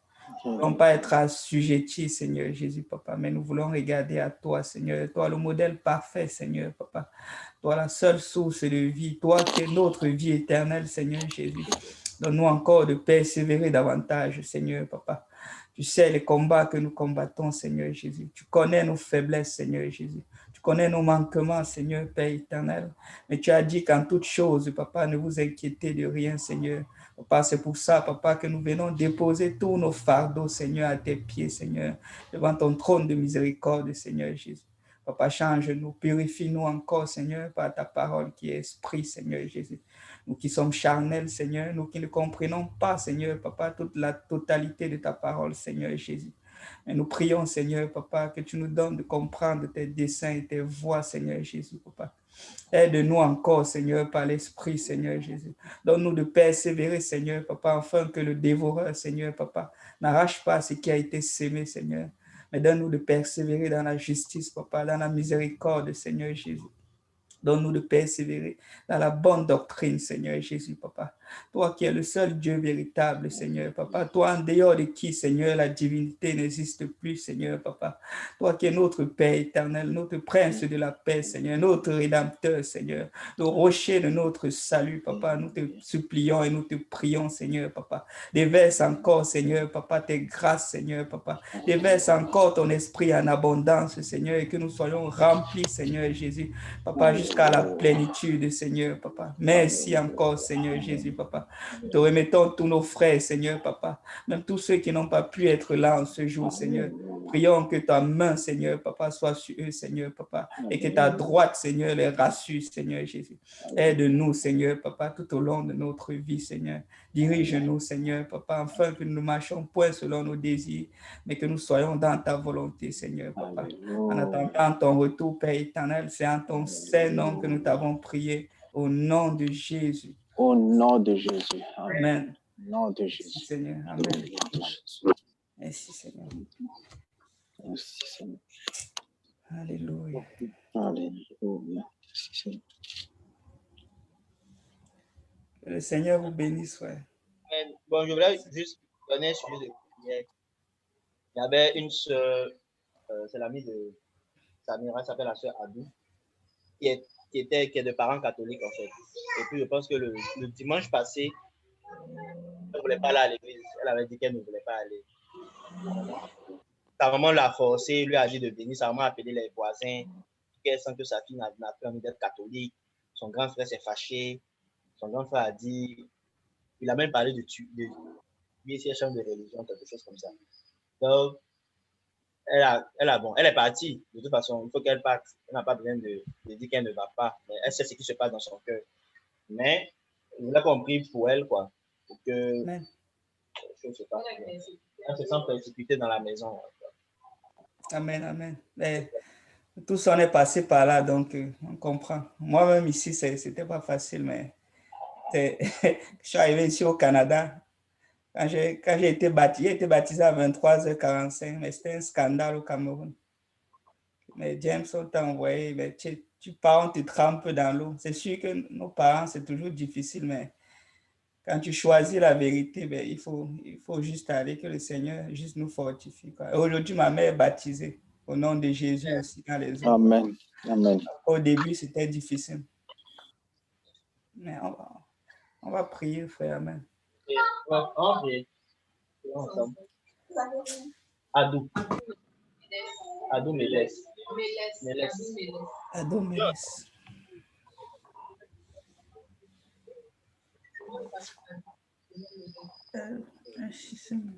Speaker 1: Nous ne voulons pas être assujettis, Seigneur Jésus, Papa, mais nous voulons regarder à toi, Seigneur, toi le modèle parfait, Seigneur, Papa, toi la seule source de vie, toi qui es notre vie éternelle, Seigneur Jésus. Donne-nous encore de persévérer davantage, Seigneur, Papa. Tu sais les combats que nous combattons, Seigneur Jésus. Tu connais nos faiblesses, Seigneur Jésus. Tu connais nos manquements, Seigneur, Père éternel. Mais tu as dit qu'en toute chose, Papa, ne vous inquiétez de rien, Seigneur. Papa, c'est pour ça, Papa, que nous venons déposer tous nos fardeaux, Seigneur, à tes pieds, Seigneur, devant ton trône de miséricorde, Seigneur Jésus. Papa, change-nous, purifie-nous encore, Seigneur, par ta parole qui est esprit, Seigneur Jésus. Nous qui sommes charnels, Seigneur, nous qui ne comprenons pas, Seigneur, Papa, toute la totalité de ta parole, Seigneur Jésus. Et nous prions, Seigneur, Papa, que tu nous donnes de comprendre tes desseins et tes voies, Seigneur Jésus, Papa. Aide-nous encore, Seigneur, par l'Esprit, Seigneur Jésus. Donne-nous de persévérer, Seigneur, Papa, afin que le dévoreur, Seigneur, Papa, n'arrache pas ce qui a été sémé, Seigneur. Mais donne-nous de persévérer dans la justice, Papa, dans la miséricorde, Seigneur Jésus. Donne-nous de persévérer dans la bonne doctrine, Seigneur Jésus, Papa. Toi qui es le seul Dieu véritable, Seigneur, Papa. Toi en dehors de qui, Seigneur, la divinité n'existe plus, Seigneur, Papa. Toi qui es notre Père éternel, notre Prince de la paix, Seigneur, notre Rédempteur, Seigneur, le rocher de notre salut, Papa. Nous te supplions et nous te prions, Seigneur, Papa. Déverse encore, Seigneur, Papa, tes grâces, Seigneur, Papa. Déverse encore ton esprit en abondance, Seigneur, et que nous soyons remplis, Seigneur Jésus, Papa, jusqu'à la plénitude, Seigneur, Papa. Merci encore, Seigneur Jésus, Papa. Nous te remettons tous nos frères, Seigneur, Papa, même tous ceux qui n'ont pas pu être là en ce jour, Seigneur. Prions que ta main, Seigneur, Papa, soit sur eux, Seigneur, Papa, et que ta droite, Seigneur, les rassure, Seigneur Jésus. Aide-nous, Seigneur, Papa, tout au long de notre vie, Seigneur. Dirige-nous, Seigneur, Papa, afin que nous ne marchions point selon nos désirs, mais que nous soyons dans ta volonté, Seigneur, Papa. En attendant ton retour, Père éternel, c'est en ton saint nom que nous t'avons prié, au nom de Jésus.
Speaker 6: Au nom de Jésus.
Speaker 1: Amen.
Speaker 6: Au nom de Jésus.
Speaker 1: Merci, Seigneur. Amen. Merci, Seigneur.
Speaker 6: Merci, Seigneur.
Speaker 1: Alléluia.
Speaker 6: Alléluia. Merci, Seigneur.
Speaker 1: Que le Seigneur vous bénisse, frère.
Speaker 2: Bon, je voulais juste donner un sujet de prière. Il y avait une sœur, c'est l'amie de Samira, elle s'appelle la sœur Adou, qui est de parents catholiques en fait. Et puis je pense que le dimanche passé, elle ne voulait pas aller à l'église. Elle avait dit qu'elle ne voulait pas aller. Sa maman l'a forcé, lui a dit de venir. Sa maman a appelé les voisins, qu'elle sent que sa fille n'a plus envie d'être catholique. Son grand frère s'est fâché. Son grand frère a dit, il a même parlé de lui, c'est un champ de religion, quelque chose comme ça. Donc, elle est partie. De toute façon, il faut qu'elle parte. Elle n'a pas besoin de dire qu'elle ne va pas. Mais elle sait ce qui se passe dans son cœur. Mais, je voulais qu'on prie pour elle, quoi. Pour que, je ne sais pas, elle se sent précipitée dans la maison.
Speaker 1: Amen, amen. Mais, tous on est passé par là, donc on comprend. Moi-même ici, c'était pas facile, mais je suis arrivé ici au Canada. Quand j'ai été baptisé à 23h45, mais c'était un scandale au Cameroun. Mais James, on t'a envoyé, mais tu pars, on te trempe dans l'eau. C'est sûr que nos parents, c'est toujours difficile, mais quand tu choisis la vérité, ben, il faut juste aller, que le Seigneur juste nous fortifie. Aujourd'hui, ma mère est baptisée au nom de Jésus aussi dans les eaux.
Speaker 6: Amen. Amen.
Speaker 1: Au début, c'était difficile. Mais On va prier, frère. Amen.
Speaker 2: Et on va prier. Ensemble. Adou. Adou Méles.
Speaker 1: Ado Mélis. Merci Seigneur.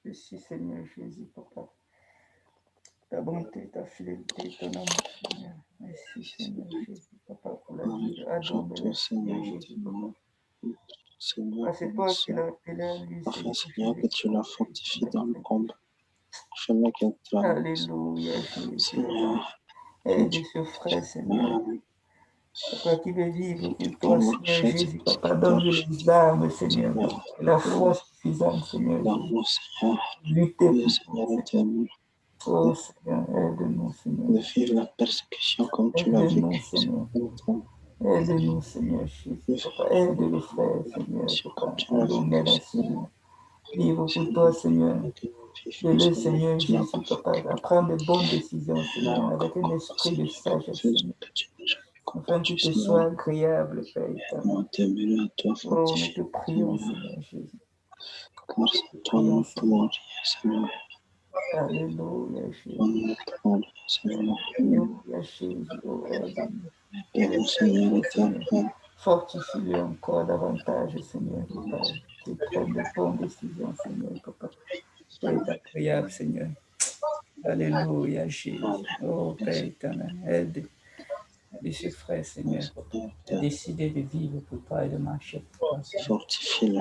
Speaker 1: Merci Seigneur Jésus, Papa. Ta bonté, ta fidélité, ton amour, Seigneur. Merci Seigneur Jésus, Papa, pour la vie de Ado Mélis, Seigneur Jésus, Papa.
Speaker 6: Seigneur,
Speaker 1: C'est toi qui l'as appelé à lui,
Speaker 6: afin,
Speaker 1: Seigneur
Speaker 6: Seigneur, que
Speaker 1: Jésus.
Speaker 6: tu l'as fortifié dans le combat. Chemin que tu as
Speaker 1: Alléluia, Jésus.
Speaker 6: Seigneur,
Speaker 1: Aide ce frère, Seigneur. Papa, qui veut vivre pour toi, Seigneur Jésus. Papa, donne-lui les armes, Seigneur. Et la force suffisante, Seigneur
Speaker 6: dans
Speaker 1: Jésus.
Speaker 6: nous, Seigneur,
Speaker 1: Lutter
Speaker 6: oui,
Speaker 1: pour
Speaker 6: Seigneur
Speaker 1: toi,
Speaker 6: éternel,
Speaker 1: oh Seigneur, aide-nous, Seigneur.
Speaker 6: de vivre la persécution comme tu l'as
Speaker 1: Aide-nous,
Speaker 6: vécu,
Speaker 1: Seigneur.
Speaker 6: Seigneur,
Speaker 1: Aide-nous, Seigneur Jésus. Papa, aide le frère, Seigneur.
Speaker 6: comme
Speaker 1: Papa,
Speaker 6: tu l'as
Speaker 1: aide-nous,
Speaker 6: vécu,
Speaker 1: Seigneur. Vivre pour toi, Seigneur. Aide-le, Seigneur Jésus, Papa, à prendre de bonnes décisions, Seigneur, avec un esprit de sagesse, Seigneur. Afin qu'il te soit agréable, Père éternel. Oh, nous te prions, Seigneur Jésus.
Speaker 6: Grâce à toi, nous pouvons rien, Seigneur.
Speaker 1: Alléluia, Jésus.
Speaker 6: Nous pouvons rien, Seigneur.
Speaker 1: Alléluia, Jésus. Oh, aide-nous.
Speaker 6: Aide-nous, Seigneur éternel.
Speaker 1: Fortifie-le encore davantage, Seigneur, Papa. Qu'il prenne de bonnes décisions, Seigneur, Papa. C'est agréable, Seigneur. Alléluia, Jésus. Oh, Père éternel, aide ce frère, Seigneur, à décider de vivre pour toi et de marcher pour toi, Seigneur.
Speaker 6: Fortifie-le,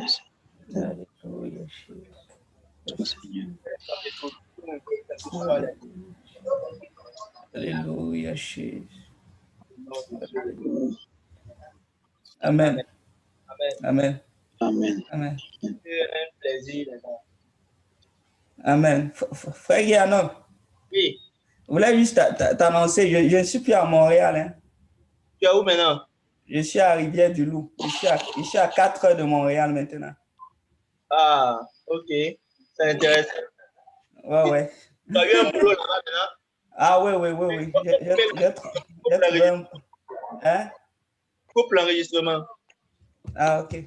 Speaker 1: Alléluia, Jésus.
Speaker 6: Seigneur.
Speaker 1: Alléluia, Jésus. Amen. Amen.
Speaker 6: Amen.
Speaker 1: Amen.
Speaker 2: C'est un plaisir.
Speaker 1: Amen. Frère Guillaume,
Speaker 2: Oui.
Speaker 1: vous voulez juste t'annoncer, je ne suis plus à Montréal. Hein.
Speaker 2: Tu es où maintenant?
Speaker 1: Je suis à Rivière-du-Loup. Je suis à 4 heures de Montréal maintenant.
Speaker 2: Ah, ok. Ça intéresse.
Speaker 1: Ouais.
Speaker 2: Tu as eu un boulot là-bas maintenant?
Speaker 1: Ah oui. J'ai trouvé un... Hein?
Speaker 2: Coupe l'enregistrement.
Speaker 1: Ah, ok.